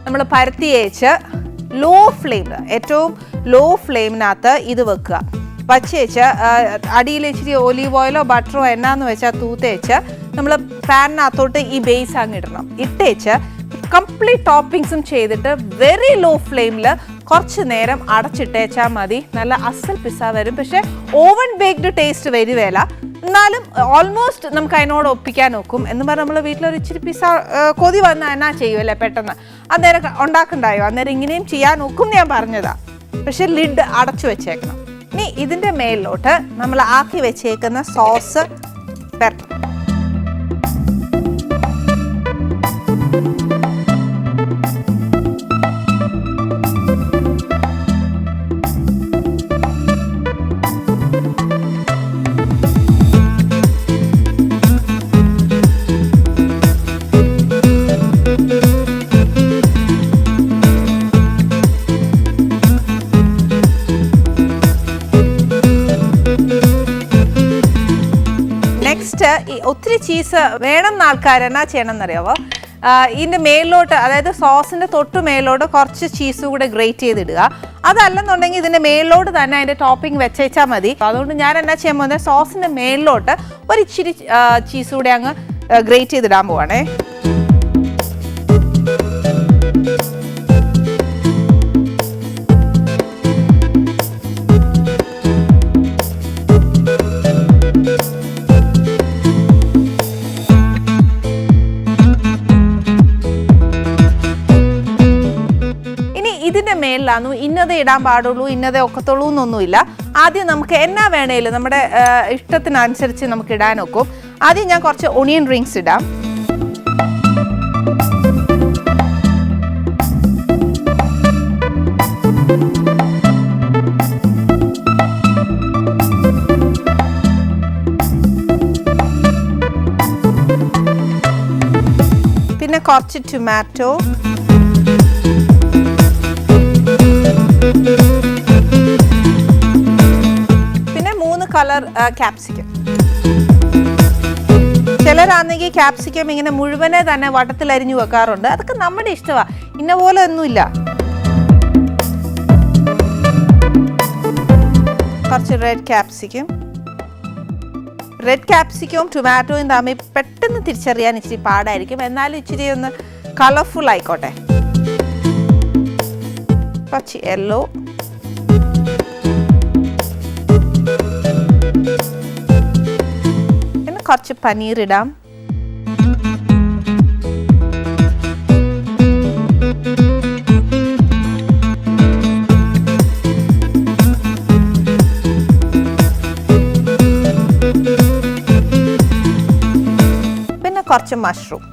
നമ്മൾ പരത്തിയേച്ച് ലോ ഫ്ലെയിം, ഏറ്റവും ലോ ഫ്ലെയിമിനകത്ത് ഇത് വെക്കുക. വച്ചേച്ച് അടിയിൽ ഇച്ചിരി ഒലീവ് ഓയിലോ ബട്ടറോ എന്നാന്ന് വെച്ചാൽ തൂത്തേച്ച് നമ്മൾ പാനിനകത്തോട്ട് ഈ ബേസ് അങ്ങ് ഇടണം. ഇട്ടേച്ച് കംപ്ലീറ്റ് ടോപ്പിങ്സും ചെയ്തിട്ട് വെരി ലോ ഫ്ലെയിമിൽ കുറച്ച് നേരം അടച്ചിട്ടേച്ചാൽ മതി. നല്ല അസൽ പിസ്സ വരും. പക്ഷേ ഓവൻ ബേക്ക്ഡ് ടേസ്റ്റ് വരുവേല, എന്നാലും ഓൾമോസ്റ്റ് നമുക്ക് അതിനോട് ഒപ്പിക്കാൻ നോക്കും. എന്ന് പറഞ്ഞാൽ നമ്മൾ വീട്ടിലൊരു ഇച്ചിരി പിസ്സ കൊതി വന്നാൽ എന്നാ ചെയ്യുമല്ലേ പെട്ടെന്ന്, അന്നേരം ഉണ്ടാക്കണ്ടായോ, അന്നേരം ഇങ്ങനെയും ചെയ്യാൻ നോക്കും ഞാൻ പറഞ്ഞതാ. പക്ഷെ ലിഡ് അടച്ചു വെച്ചേക്കണം. ഇനി ഇതിൻ്റെ മേലിലോട്ട് നമ്മൾ ആക്കി വെച്ചേക്കുന്ന സോസ് പെരട്ടണം. ഒത്തിരി ചീസ് വേണമെന്ന് ആൾക്കാർ എന്നാ ചെയ്യണമെന്നറിയാവോ, ഇതിൻ്റെ മേലിലോട്ട്, അതായത് സോസിൻ്റെ തൊട്ട് മേലോട്ട് കുറച്ച് ചീസ് കൂടെ ഗ്രേറ്റ് ചെയ്തിടുക. അതല്ലെന്നുണ്ടെങ്കിൽ ഇതിൻ്റെ മേലിലോട്ട് തന്നെ അതിൻ്റെ ടോപ്പിംഗ് വെച്ചേച്ചാൽ മതി. അതുകൊണ്ട് ഞാൻ എന്നാ ചെയ്യാൻ പോകുന്നത്, സോസിൻ്റെ മേലിലോട്ട് ഒരു ഇച്ചിരി ചീസ് കൂടെ അങ്ങ് ഗ്രേറ്റ് ചെയ്തിടാൻ പോവാണേ. ഇതിൻ്റെ മേലിലാന്നു ഇന്നതേ ഇടാൻ പാടുള്ളൂ, ഇന്നതേ ഒക്കത്തുള്ളൂ എന്നൊന്നുമില്ല. ആദ്യം നമുക്ക് എന്നാ വേണേലും നമ്മുടെ ഇഷ്ടത്തിനനുസരിച്ച് നമുക്ക് ഇടാൻ ഒക്കും. ആദ്യം ഞാൻ കുറച്ച് ഒണിയൻ റിങ്സ് ഇടാം. പിന്നെ കുറച്ച് ടൊമാറ്റോ, പിന്നെ 3 കളർ ക്യാപ്സിക്കം. ചിലരാണെങ്കിൽ ക്യാപ്സിക്കം ഇങ്ങനെ മുഴുവനെ തന്നെ വട്ടത്തിൽ അരിഞ്ഞു വെക്കാറുണ്ട്. അതൊക്കെ നമ്മുടെ ഇഷ്ടമാണ്, ഇന്ന പോലെ ഒന്നുമില്ല. കുറച്ച് റെഡ് ക്യാപ്സിക്കവും ടൊമാറ്റോയും തമ്മിൽ പെട്ടെന്ന് തിരിച്ചറിയാൻ ഇച്ചിരി പാടായിരിക്കും, എന്നാലും ഇച്ചിരി ഒന്ന് കളർഫുൾ ആയിക്കോട്ടെ. കുറച്ച് യെല്ലോ, പിന്നെ കുറച്ച് പനീർ ഇടാം. പിന്നെ കുറച്ച് മഷ്റൂം.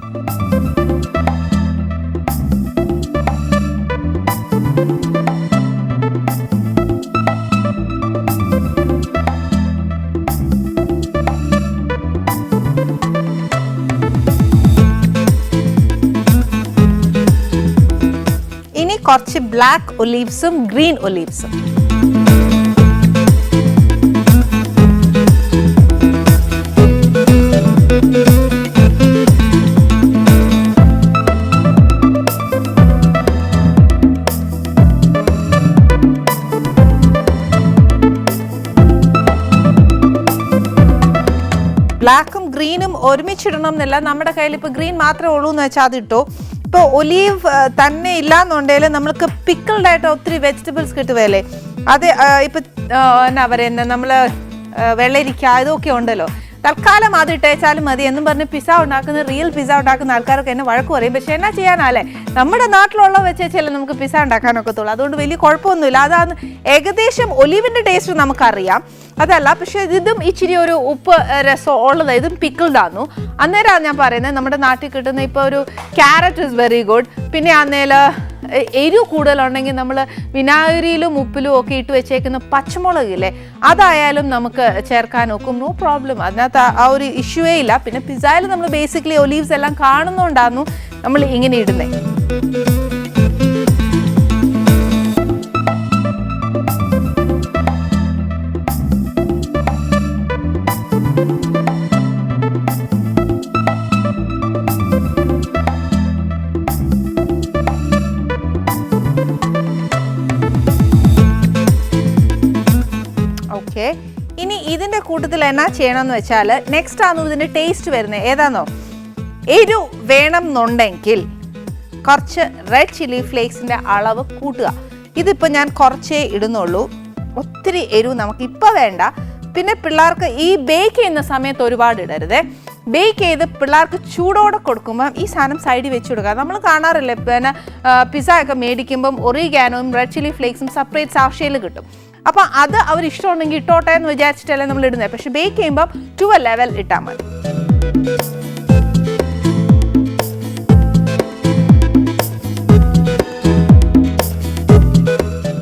കുറച്ച് ബ്ലാക്ക് ഒലീവ്സും ഗ്രീൻ ഒലീവ്സും. ബ്ലാക്കും ഗ്രീനും ഒരുമിച്ചിടണം എന്നല്ല, നമ്മുടെ കയ്യിൽ ഇപ്പോൾ ഗ്രീൻ മാത്രമേ ഉള്ളൂ എന്ന് വെച്ചാൽ അതിട്ടോ. ഇപ്പോൾ ഒലീവ് തന്നെ ഇല്ലാന്നുണ്ടെങ്കിൽ നമ്മൾക്ക് പിക്കിൾഡ് ആയിട്ട് ഒത്തിരി വെജിറ്റബിൾസ് കിട്ടുകയല്ലേ. അത് ഇപ്പം എന്നാ പറയുന്നത്, നമ്മൾ വെള്ളരിക്ക ഇതൊക്കെ ഉണ്ടല്ലോ, തൽക്കാലം അത് ഇട്ടേച്ചാലും മതി എന്നും പറഞ്ഞ് പിസ്സ ഉണ്ടാക്കുന്ന റിയൽ പിസ്സ ഉണ്ടാക്കുന്ന ആൾക്കാരൊക്കെ എന്നെ വഴക്ക് പറയും. പക്ഷെ എന്നാ ചെയ്യാനല്ലേ, നമ്മുടെ നാട്ടിലുള്ള വെച്ചേച്ചല്ലേ നമുക്ക് പിസ്സ ഉണ്ടാക്കാനൊക്കത്തുള്ളൂ. അതുകൊണ്ട് വലിയ കുഴപ്പമൊന്നുമില്ല. അതാണ് ഏകദേശം ഒലീവിൻ്റെ ടേസ്റ്റ് നമുക്കറിയാം, അതല്ല. പക്ഷെ ഇതും ഇച്ചിരി ഒരു ഉപ്പ് രസം ഉള്ളത്, ഇതും പിക്കിൾഡാന്നു. അന്നേരമാണ് ഞാൻ പറയുന്നത് നമ്മുടെ നാട്ടിൽ കിട്ടുന്ന ഇപ്പോൾ ഒരു ക്യാരറ്റ് ഇസ് വെരി ഗുഡ്. പിന്നെ അന്നേരം എരിവ് കൂടുതലുണ്ടെങ്കിൽ നമ്മൾ വിനാഗിരിയിലും ഉപ്പിലും ഒക്കെ ഇട്ട് വെച്ചേക്കുന്ന പച്ചമുളകില്ലേ, അതായാലും നമുക്ക് ചേർക്കാൻ നോക്കും, നോ പ്രോബ്ലം. അതിനകത്ത് ആ ഒരു ഇഷ്യൂവേ ഇല്ല. പിന്നെ പിസ്സയിൽ നമ്മൾ ബേസിക്കലി ഒലീവ്സ് എല്ലാം കാണുന്നുണ്ടായിരുന്നു നമ്മൾ ഇങ്ങനെ ഇടുന്നത്. ഇനി ഇതിൻ്റെ കൂട്ടത്തിൽ എന്നാ ചെയ്യണമെന്ന് വെച്ചാൽ, നെക്സ്റ്റ് ആണോ ഇതിൻ്റെ ടേസ്റ്റ് വരുന്നത് ഏതാണോ, എരിവ് വേണം എന്നുണ്ടെങ്കിൽ കുറച്ച് റെഡ് ചില്ലി ഫ്ലേക്സിൻ്റെ അളവ് കൂട്ടുക. ഇതിപ്പോൾ ഞാൻ കുറച്ചേ ഇടുന്നുള്ളൂ, ഒത്തിരി എരിവ് നമുക്കിപ്പോൾ വേണ്ട. പിന്നെ പിള്ളേർക്ക് ഈ ബേക്ക് ചെയ്യുന്ന സമയത്ത് ഒരുപാട് ഇടരുത്. ബേക്ക് ചെയ്ത് പിള്ളേർക്ക് ചൂടോടെ കൊടുക്കുമ്പം ഈ സാധനം സൈഡിൽ വെച്ച് കൊടുക്കുക. നമ്മൾ കാണാറില്ലേ, പിന്നെ പിസ്സ ഒക്കെ മേടിക്കുമ്പം ഒറിഗാനോയും റെഡ് ചില്ലി ഫ്ലേക്സും സെപ്പറേറ്റ് സാഷയിൽ കിട്ടും. അപ്പം അത് അവർ ഇഷ്ടമുണ്ടെങ്കിൽ ഇട്ടോട്ടെ എന്ന് വിചാരിച്ചിട്ടല്ലേ നമ്മൾ ഇടുന്നത്. പക്ഷെ ബേക്ക് ചെയ്യുമ്പോൾ 2 ലെവൽ ഇട്ടാൽ മതി.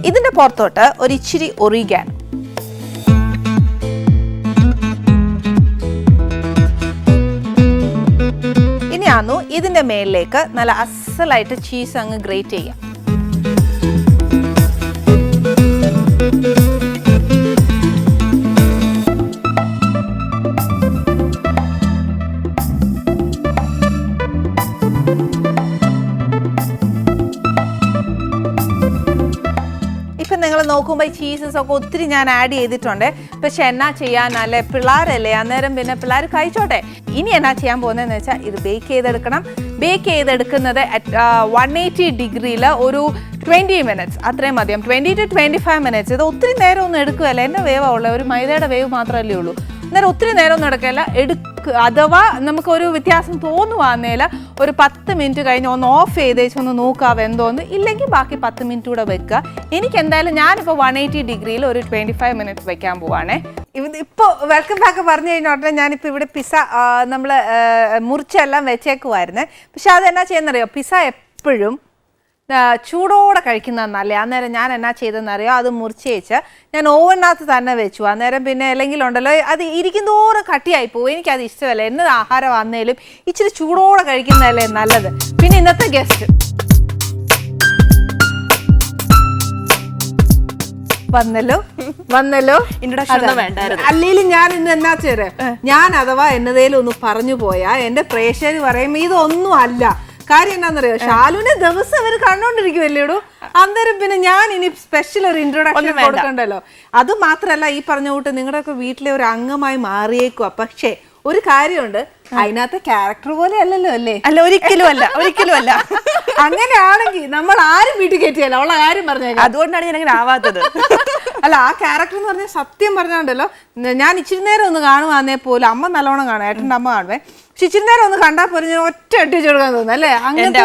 ഇതിൻ്റെ പുറത്തോട്ട് ഒരു ഇച്ചിരി ഒറിഗാനോ, ഇനിയാന്നു ഇതിൻ്റെ മേലിലേക്ക് നല്ല അസലായിട്ട് ചീസ് അങ്ങ് ഗ്രേറ്റ് ചെയ്യാം. ഇപ്പം നിങ്ങൾ നോക്കുമ്പോൾ ഈ ചീസസ് ഒക്കെ ഒത്തിരി ഞാൻ ആഡ് ചെയ്തിട്ടുണ്ട്. പക്ഷെ എന്നാ ചെയ്യാനല്ലേ, പിള്ളേരല്ലേ, അന്നേരം പിന്നെ പിള്ളേർ കഴിച്ചോട്ടെ. ഇനി എന്നാ ചെയ്യാൻ പോകുന്നതെന്ന് വെച്ചാൽ ഇത് ബേക്ക് ചെയ്തെടുക്കണം. ബേക്ക് ചെയ്തെടുക്കുന്നത് 180 ഡിഗ്രിയിൽ ഒരു 20 മിനിറ്റ്സ് അത്രയും മതിയാം. 20 to 25 മിനിറ്റ്സ്. ഇത് ഒത്തിരി നേരം ഒന്നും എടുക്കുകയല്ല, എന്നെ വേവുള്ള ഒരു മൈദയുടെ വേവ് മാത്രമല്ലേ ഉള്ളൂ. അന്നേരം ഒത്തിരി നേരം ഒന്നും എടുക്കുകയല്ല. അഥവാ നമുക്കൊരു വ്യത്യാസം തോന്നുവാന്നേൽ ഒരു 10 മിനിറ്റ് കഴിഞ്ഞ് ഒന്ന് ഓഫ് ചെയ്തേച്ച് ഒന്ന് നോക്കാം എന്തോന്ന്, ഇല്ലെങ്കിൽ ബാക്കി 10 മിനിറ്റ് കൂടെ വെക്കുക. എനിക്ക് എന്തായാലും ഞാനിപ്പോൾ 180 ഡിഗ്രിയിൽ ഒരു 25 മിനിറ്റ്സ് വെക്കാൻ പോവാണേ. ഇപ്പോൾ വെൽക്കം ബാക്ക് പറഞ്ഞു കഴിഞ്ഞോട്ടെ, ഞാനിപ്പോൾ ഇവിടെ പിസ്സ നമ്മൾ മുറിച്ചെല്ലാം വെച്ചേക്കുമായിരുന്നേ. പക്ഷെ അതെന്നാ ചെയ്യുന്നറിയോ, പിസ്സ എപ്പോഴും ചൂടോടെ കഴിക്കുന്നതെന്നല്ലേ. അന്നേരം ഞാൻ എന്നാ ചെയ്തെന്നറിയോ, അത് മുറിച്ച് വെച്ച് ഞാൻ ഓവനകത്ത് തന്നെ വെച്ചു. അന്നേരം പിന്നെ അല്ലെങ്കിൽ ഉണ്ടല്ലോ അത് ഇരിക്കും തോറും കട്ടിയായി പോകും. എനിക്കത് ഇഷ്ടമല്ല. എന്നത് ആഹാരം വന്നേലും ഇച്ചിരി ചൂടോടെ കഴിക്കുന്നതല്ലേ നല്ലത്. പിന്നെ ഇന്നത്തെ ഗസ്റ്റ് വന്നല്ലോ അല്ലെങ്കിലും ഞാൻ ഇന്ന് എന്നാ ചേര്, ഞാൻ അഥവാ എന്നതേലും ഒന്ന് പറഞ്ഞു പോയാ എന്റെ പ്രേക്ഷകർ പറയും ഇതൊന്നും അല്ല. കാര്യം എന്താണെന്നറിയോ, ഷാലുവിനെ ദിവസം അവർ കണ്ടോണ്ടിരിക്കുമല്ലേടൂ. അന്നേരം പിന്നെ ഞാൻ ഇനി സ്പെഷ്യൽ ഒരു ഇൻട്രൊഡക്ഷൻ കൊടുക്കണ്ടല്ലോ. അത് മാത്രല്ല, ഈ പറഞ്ഞ കൂട്ട് നിങ്ങളുടെയൊക്കെ വീട്ടിലെ ഒരു അംഗമായി മാറിയേക്കുക. പക്ഷേ ഒരു കാര്യമുണ്ട്, അതിനകത്തെ ക്യാരക്ടർ പോലെ അല്ലല്ലോ അല്ലേ? അല്ല, ഒരിക്കലും അല്ല. അങ്ങനെയാണെങ്കിൽ നമ്മൾ ആരും വീട്ടിൽ കയറ്റിയല്ല, ഉള്ള കാര്യം പറഞ്ഞേക്കാം. അതുകൊണ്ടാണ് ഞാൻ അങ്ങനെ ആവാത്തത്. അല്ല, ആ ക്യാരക്ടർ എന്ന് പറഞ്ഞാൽ സത്യം പറഞ്ഞാണ്ടല്ലോ, ഞാൻ ഇച്ചിരി നേരം ഒന്ന് കാണുവാന്നേ പോലും, അമ്മ നല്ലോണം കാണും, ഏട്ടൻ്റെ അമ്മ കാണുവേ. പക്ഷെ ഇച്ചിരി നേരം ഒന്ന് കണ്ടാൽ പോലും ഞാൻ ഒറ്റ അടിച്ചു കൊടുക്കാൻ തോന്നുന്നു അല്ലേ? അങ്ങനത്തെ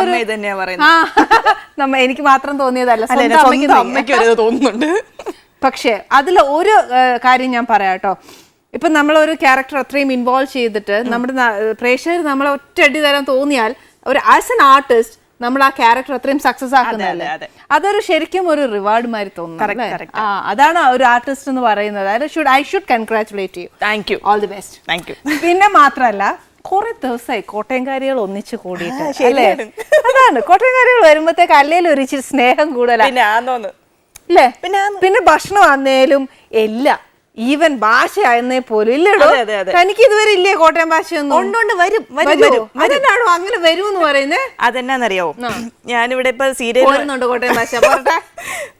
എനിക്ക് മാത്രം തോന്നിയതല്ല, തോന്നുന്നുണ്ട്. പക്ഷെ അതിൽ ഒരു കാര്യം ഞാൻ പറയാം കേട്ടോ. ഇപ്പം നമ്മളൊരു ക്യാരക്ടർ അത്രയും ഇൻവോൾവ് ചെയ്തിട്ട് നമ്മുടെ പ്രേക്ഷകർ നമ്മളെ ഒറ്റ അടി തരാൻ തോന്നിയാൽ, ഒരു ആസ് എൻ ആർട്ടിസ്റ്റ് നമ്മൾ ആ ക്യാരക്ടർ അത്രയും സക്സസ് ആക്കുന്നതല്ലേ, അതൊരു ശരിക്കും ഒരു റിവാർഡ് മാതിരി തോന്നുന്നു. അതാണ് ഒരു ആർട്ടിസ്റ്റ് എന്ന് പറയുന്നത്. I should congratulate U. Thank you, all the best. Thank you. പിന്നെ മാത്രമല്ല, കുറെ ദിവസമായി കോട്ടയംകാരികൾ ഒന്നിച്ചു കൂടിയിട്ട് അല്ലേ? അതാണ് കോട്ടയംകാരികൾ വരുമ്പോഴത്തേക്ക് അല്ലേലും ഒരു ഇച്ചിരി സ്നേഹം കൂടുതലാണ് അല്ലേ? പിന്നെ ഭക്ഷണം ആന്നേലും എല്ലാം ഈവൻ ഭാഷ ആയിരുന്നേ പോലും ഇല്ലടോ. തനിക്ക് ഇതുവരെ ഇല്ലേ കോട്ടയം ഭാഷയൊന്നും? അതെന്നാണോ അങ്ങനെ വരുമെന്ന് പറയുന്നേ? അതെന്നാന്നറിയാവോ, ഞാനിവിടെ ഇപ്പൊ സീരിയൽ കോട്ടയം ഭാഷ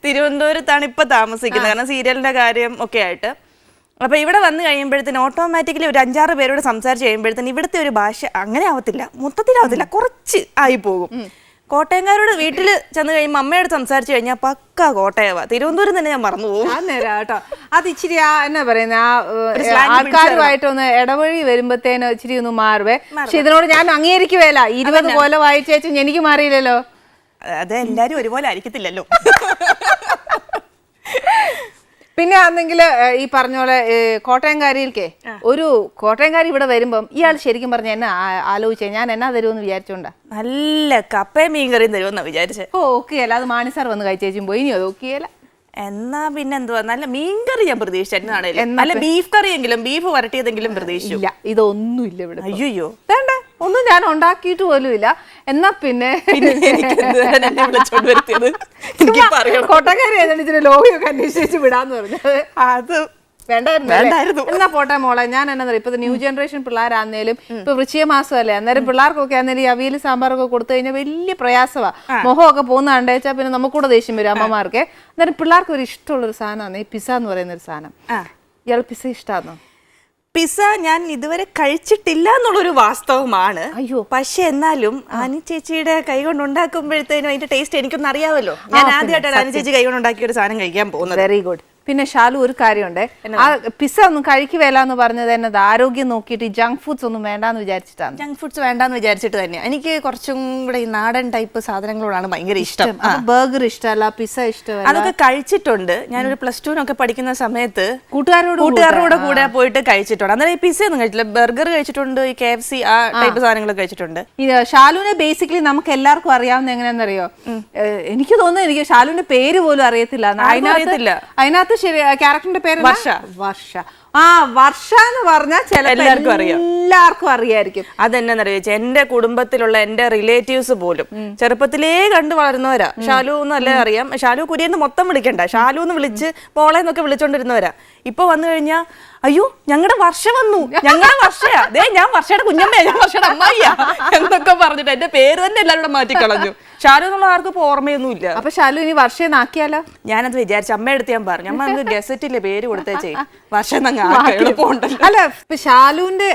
തിരുവനന്തപുരത്താണ് ഇപ്പൊ താമസിക്കുന്നത്, കാരണം സീരിയലിന്റെ കാര്യം ഒക്കെ ആയിട്ട്. അപ്പൊ ഇവിടെ വന്നു കഴിയുമ്പോഴത്തേന് ഓട്ടോമാറ്റിക്കലി ഒരു 5-6 പേരോട് സംസാരിച്ച് കഴിയുമ്പോഴത്തേന് ഇവിടുത്തെ ഒരു ഭാഷ അങ്ങനെ ആവത്തില്ല, മൊത്തത്തിലാവത്തില്ല, കുറച്ച് ആയി പോകും. കോട്ടയംകാരോട് വീട്ടിൽ ചെന്ന് കഴിയുമ്പോൾ അമ്മയോട് സംസാരിച്ചു കഴിഞ്ഞാൽ പക്ക കോട്ടയവാ. തിരുവനന്തപുരം തന്നെ ഞാൻ മറന്നു പോകും. കേട്ടോ, അത് ഇച്ചിരി എന്നാ പറയുന്ന ആൾക്കാരുമായിട്ടൊന്ന് ഇടവഴി വരുമ്പത്തേന് ഇച്ചിരി ഒന്ന് മാറുവേ. പക്ഷെ ഇതിനോട് ഞാൻ അംഗീകരിക്കുവേല. 20 കൊല്ലം വായിച്ചേച്ചും എനിക്ക് മാറിയില്ലല്ലോ. അത് എല്ലാരും ഒരുപോലെ ആയിരിക്കത്തില്ലല്ലോ. പിന്നെ ആണെങ്കിൽ ഈ പറഞ്ഞ പോലെ കോട്ടയംകാരിയിൽക്കേ ഒരു കോട്ടയംകാരി ഇവിടെ വരുമ്പം ഇയാൾ ശരിക്കും പറഞ്ഞ എന്നെ ആലോചിച്ചേ ഞാൻ എന്നാ തരുമെന്ന് വിചാരിച്ചോണ്ടാ? നല്ല കപ്പയും മീൻകറിയും തരുമെന്നാ വിചാരിച്ചേ. ഓക്കെയല്ല, അത് മാണിസാർ വന്ന് കഴിച്ചേച്ചും പോയി, ഇനി അത് ഓക്കെയല്ല. എന്നാ പിന്നെ എന്തുവാ, നല്ല മീൻകറി ഞാൻ പ്രതീക്ഷിച്ചായിരുന്നു. നല്ല ബീഫ് കറിയെങ്കിലും ബീഫ് വരട്ടിയതെങ്കിലും പ്രതീക്ഷിച്ചു. ഇല്ല, ഇതൊന്നും ഇല്ല ഇവിടെ. അയ്യോ വേണ്ട, ഒന്നും ഞാൻ ഉണ്ടാക്കിയിട്ട് പോലും ഇല്ല. എന്നാ പിന്നെ കോട്ടക്കാരി ഏതാണ്ട് ലോഹിയൊക്കെ അന്വേഷിച്ച് വിടാന്ന് പറഞ്ഞത് അത് വേണ്ടായിരുന്നു. എന്നാ പോട്ടെ മോളെ, ഞാൻ എന്നാ ഇപ്പൊ ന്യൂ ജനറേഷൻ പിള്ളേരാന്നേലും ഇപ്പൊ വൃശ്ചിക മാസമല്ലേ, അന്നേരം പിള്ളേർക്കൊക്കെ ആന്നേലും ഈ അവിയൽ സാമ്പാറൊക്കെ കൊടുത്തു കഴിഞ്ഞാൽ വലിയ പ്രയാസമാ. മുഖമൊക്കെ പോകുന്ന കണ്ടേച്ചാൽ പിന്നെ നമുക്കൂടെ ദേഷ്യം വരും അമ്മമാർക്ക്. അന്നേരം പിള്ളേർക്ക് ഒരു ഇഷ്ടമുള്ളൊരു സാധനമാണ് ഈ പിസ്സ എന്ന് പറയുന്ന ഒരു സാധനം. ഇയാൾ പിസ്സ ഇഷ്ടമാണോ? പിസ്സ ഞാൻ ഇതുവരെ കഴിച്ചിട്ടില്ല എന്നുള്ളൊരു വാസ്തവമാണ്. അയ്യോ, പക്ഷെ എന്നാലും ആനി ചേച്ചിയുടെ കൈ കൊണ്ട് ഉണ്ടാക്കുമ്പോഴത്തേനും അതിന്റെ ടേസ്റ്റ് എനിക്കൊന്നും അറിയാമല്ലോ. ഞാൻ ആദ്യമായിട്ടാണ് ആനി ചേച്ചി കൈ കൊണ്ട് ഉണ്ടാക്കിയ ഒരു സാധനം കഴിക്കാൻ പോകുന്നത്. Very good. പിന്നെ ഷാലു ഒരു കാര്യമുണ്ട്, ആ പിസ്സ ഒന്നും കഴിക്കുവേല എന്ന് പറഞ്ഞത് എന്നത് ആരോഗ്യം നോക്കിയിട്ട് ഈ ജങ്ക് ഫുഡ്സ് ഒന്നും വേണ്ടാന്ന് വിചാരിച്ചിട്ടാണ്. ജങ്ക് ഫുഡ്സ് വേണ്ടാന്ന് വിചാരിച്ചിട്ട് തന്നെയാണ്. എനിക്ക് കുറച്ചും കൂടെ ഈ നാടൻ ടൈപ്പ് സാധനങ്ങളോടാണ് ഭയങ്കര ഇഷ്ടം. ബർഗർ ഇഷ്ടമല്ല, പിസ്സ ഇഷ്ടമല്ല. അതൊക്കെ കഴിച്ചിട്ടുണ്ട്. ഞാനൊരു +2 പഠിക്കുന്ന സമയത്ത് കൂട്ടുകാരോട് കൂടെ പോയിട്ട് കഴിച്ചിട്ടുണ്ട്. അന്നേരം ഈ പിസ്സ ഒന്നും കഴിച്ചില്ല, ബർഗർ കഴിച്ചിട്ടുണ്ട്, ഈ KFC ആ ടൈപ്പ് സാധനങ്ങളൊക്കെ കഴിച്ചിട്ടുണ്ട്. ഷാലുവിനെ ബേസിക്കലി നമുക്ക് എല്ലാവർക്കും അറിയാവുന്ന എങ്ങനെയാണെന്നറിയോ? എനിക്ക് തോന്നുന്നു എനിക്ക് ഷാലുവിന്റെ പേര് പോലും അറിയത്തില്ല. അതിനകത്ത് ശരി ക്യാരക്ടറിന്റെ പേര് വർഷ. വർഷ എന്ന് പറഞ്ഞാൽ എല്ലാവർക്കും അറിയായിരിക്കും. അതെന്നറിയാം, എന്റെ കുടുംബത്തിലുള്ള എന്റെ റിലേറ്റീവ്സ് പോലും ചെറുപ്പത്തിലേ കണ്ടു വളരുന്നവരാ. ഷാലു എന്നല്ലേ അറിയാം, ഷാലു കുര്യന്ന് മൊത്തം വിളിക്കണ്ട, ഷാലു എന്ന് വിളിച്ച് പോളെന്നൊക്കെ വിളിച്ചോണ്ടിരുന്നവരാ. ഇപ്പൊ വന്നു കഴിഞ്ഞാ അയ്യോ ഞങ്ങളുടെ വർഷ വന്നു, ഞങ്ങളുടെ വർഷയാ, ദേ ഞാൻ വർഷയുടെ കുഞ്ഞമ്മയാ, ഞാൻ വർഷയുടെ അമ്മായിയാ എന്നൊക്കെ പറഞ്ഞിട്ട് എന്റെ പേര് തന്നെ എല്ലാവരും മാറ്റിക്കളഞ്ഞു. ഷാലു എന്നുള്ള ആർക്കും ഇപ്പൊ ഓർമ്മയൊന്നും ഇല്ല. അപ്പൊ ഷാലു ഇനി വർഷയെന്നാക്കിയാലോ? ഞാനത് വിചാരിച്ചു, അമ്മയെടുത്ത് ഞാൻ പറഞ്ഞു, അമ്മ നമുക്ക് ഗസറ്റിലെ പേര് കൊടുത്തേച്ചേ, വർഷം അല്ല ഇപ്പൊ ഷാലുവിന്റെ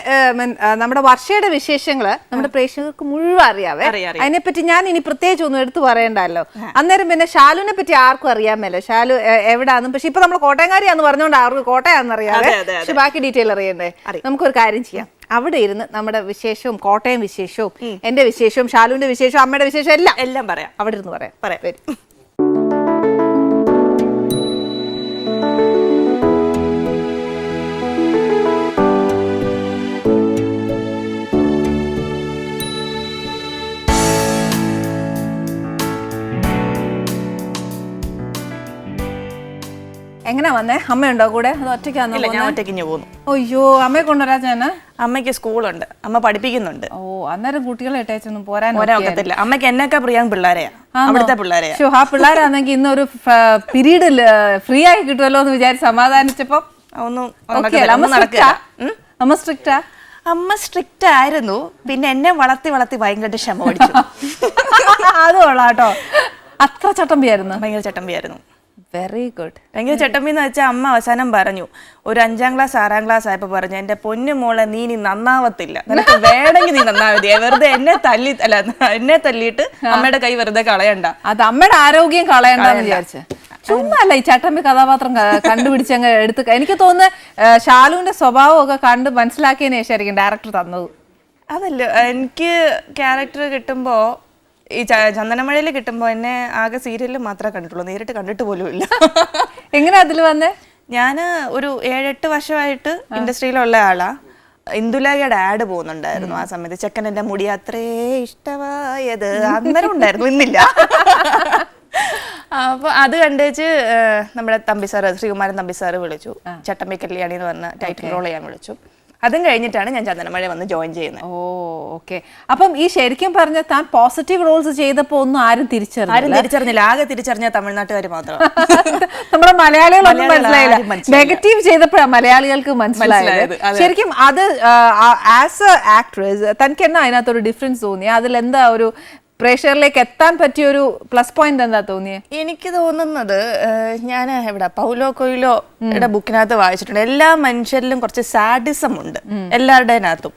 നമ്മുടെ വർഷയുടെ വിശേഷങ്ങള് നമ്മുടെ പ്രേക്ഷകർക്ക് മുഴുവൻ അറിയാവേ. അതിനെപ്പറ്റി ഞാൻ ഇനി പ്രത്യേകിച്ച് ഒന്നും എടുത്തു പറയണ്ടല്ലോ. അന്നേരം പിന്നെ ഷാലുവിനെ പറ്റി ആർക്കും അറിയാമല്ലോ, ഷാലു എവിടാന്നും. പക്ഷെ ഇപ്പൊ നമ്മൾ കോട്ടയംകാരിയാന്ന് പറഞ്ഞുകൊണ്ട് ആർക്ക് കോട്ടയാന്ന് അറിയാവേ. പക്ഷെ ബാക്കി ഡീറ്റെയിൽ അറിയണ്ടേ? നമുക്കൊരു കാര്യം ചെയ്യാം, അവിടെ ഇരുന്ന് നമ്മുടെ വിശേഷവും കോട്ടയം വിശേഷവും എന്റെ വിശേഷവും ഷാലുവിന്റെ വിശേഷവും അമ്മയുടെ വിശേഷം എല്ലാം പറയാം. അവിടെ ഇരുന്ന് പറയാം. വരും. എങ്ങനെ വന്നേ? അമ്മയുണ്ടോ കൂടെ? അത് ഒറ്റയ്ക്കാണോ? ഞാൻ ഒറ്റയ്ക്ക് പോകുന്നു. അയ്യോ, അമ്മയെ കൊണ്ടുവരാ? ഞാൻ അമ്മയ്ക്ക് സ്കൂളുണ്ട്, അമ്മ പഠിപ്പിക്കുന്നുണ്ട്. ഓ, അന്നേരം കുട്ടികളെ ഇട്ടേച്ചൊന്നും പോരാൻ ഒക്കത്തില്ല. അമ്മയ്ക്ക് എന്നൊക്കെ പ്രിയം പിള്ളേരെയാ, അവിടുത്തെ പിള്ളേരെയാ. ആ പിള്ളേരാണെങ്കിൽ ഇന്നൊരു പീരീഡ് ഫ്രീ ആയി കിട്ടുമല്ലോ എന്ന് വിചാരിച്ച് സമാധാനിച്ചപ്പോ അമ്മ സ്ട്രിക്റ്റാ? അമ്മ സ്ട്രിക്റ്റ് ആയിരുന്നു, പിന്നെ എന്നെ വളർത്തി ഭയങ്കര ക്ഷമ പഠിച്ചു. അത് കൊള്ളാട്ടോ. അത്ര ചട്ടമ്പിയായിരുന്നു? ഭയങ്കര ചട്ടമ്പിയായിരുന്നു. Very good. ഭയങ്കര ചട്ടമ്പി എന്ന് വെച്ചാൽ അമ്മ അവസാനം പറഞ്ഞു, ഒരു 5ാം ക്ലാസ് 6ാം ക്ലാസ് ആയപ്പോ പറഞ്ഞു, എന്റെ പൊന്നു മോളെ നീ നന്നാവത്തില്ല, നിനക്ക് വേണമെങ്കിൽ നീ നന്നാവതി, വെറുതെ എന്നെ തല്ലിയിട്ട് അമ്മയുടെ കൈ വെറുതെ കളയണ്ട. അത് അമ്മയുടെ ആരോഗ്യം കളയണ്ടെന്ന് വിചാരിച്ചു. ചുമ്മാ അല്ല ഈ ചട്ടമ്പി കഥാപാത്രം കണ്ടുപിടിച്ചങ്ങ് എടുത്ത്. എനിക്ക് തോന്നുന്നു ഷാലുവിന്റെ സ്വഭാവം ഒക്കെ കണ്ട് മനസ്സിലാക്കിയതിന് ശേഷമായിരിക്കും ഡയറക്ടർ തന്നത്. അതല്ല, എനിക്ക് ക്യാരക്ടർ കിട്ടുമ്പോ ഈ ചന്ദനമഴയിൽ കിട്ടുമ്പോ എന്നെ ആകെ സീരിയലിൽ മാത്രമേ കണ്ടിട്ടുള്ളൂ, നേരിട്ട് കണ്ടിട്ട് പോലും ഇല്ല. എങ്ങനെ അതിൽ വന്നേ? ഞാന് ഒരു 7-8 വർഷമായിട്ട് ഇൻഡസ്ട്രിയിലുള്ള ആളാ. ഇന്ദുലേഖയുടെ ആഡ് പോകുന്നുണ്ടായിരുന്നു ആ സമയത്ത്. ചെക്കൻ എന്റെ മുടി അത്രേ ഇഷ്ടമായത് അന്നേരം ഉണ്ടായിരുന്നു, ഇന്നില്ല. അപ്പൊ അത് കണ്ടേച്ച് നമ്മുടെ തമ്പി സാറ്, ശ്രീകുമാരൻ തമ്പി സാറ് വിളിച്ചു, ചട്ടമ്പി കല്യാണി എന്ന് പറഞ്ഞ ടൈറ്റിൽ റോൾ ചെയ്യാൻ വിളിച്ചു. അതും കഴിഞ്ഞിട്ടാണ് ഞാൻ ചന്ദനമഴ വന്ന് ജോയിൻ ചെയ്യുന്നത്. ഓ ഓക്കെ. അപ്പം ഈ ശരിക്കും പറഞ്ഞ താൻ പോസിറ്റീവ് റോൾസ് ചെയ്തപ്പോ ഒന്നും ആരും തിരിച്ചറിഞ്ഞില്ല. ആകെ തിരിച്ചറിഞ്ഞ തമിഴ്നാട്ടുകാർ മാത്രം. നമ്മുടെ മലയാളികളൊന്നും മനസ്സിലായില്ല. നെഗറ്റീവ് ചെയ്തപ്പോഴാണ് മലയാളികൾക്ക് മനസ്സിലായത്. ശരിക്കും അത് ആസ് എ ആക്ട്രസ് തനിക്ക് എന്നാ അതിനകത്തൊരു ഡിഫറൻസ് തോന്നിയ? അതിലെന്താ ഒരു പ്രേക്ഷകരിലേക്ക് എത്താൻ പറ്റിയ ഒരു പ്ലസ് പോയിന്റ് എന്താ തോന്നിയേ? എനിക്ക് തോന്നുന്നത് ഞാൻ ഇവിടെ പൗലോ കൊയ്ലോയുടെ ബുക്കിനകത്ത് വായിച്ചിട്ടുണ്ട്. എല്ലാ മനുഷ്യരിലും കുറച്ച് സാഡിസം ഉണ്ട് എല്ലാവരുടെതിനകത്തും.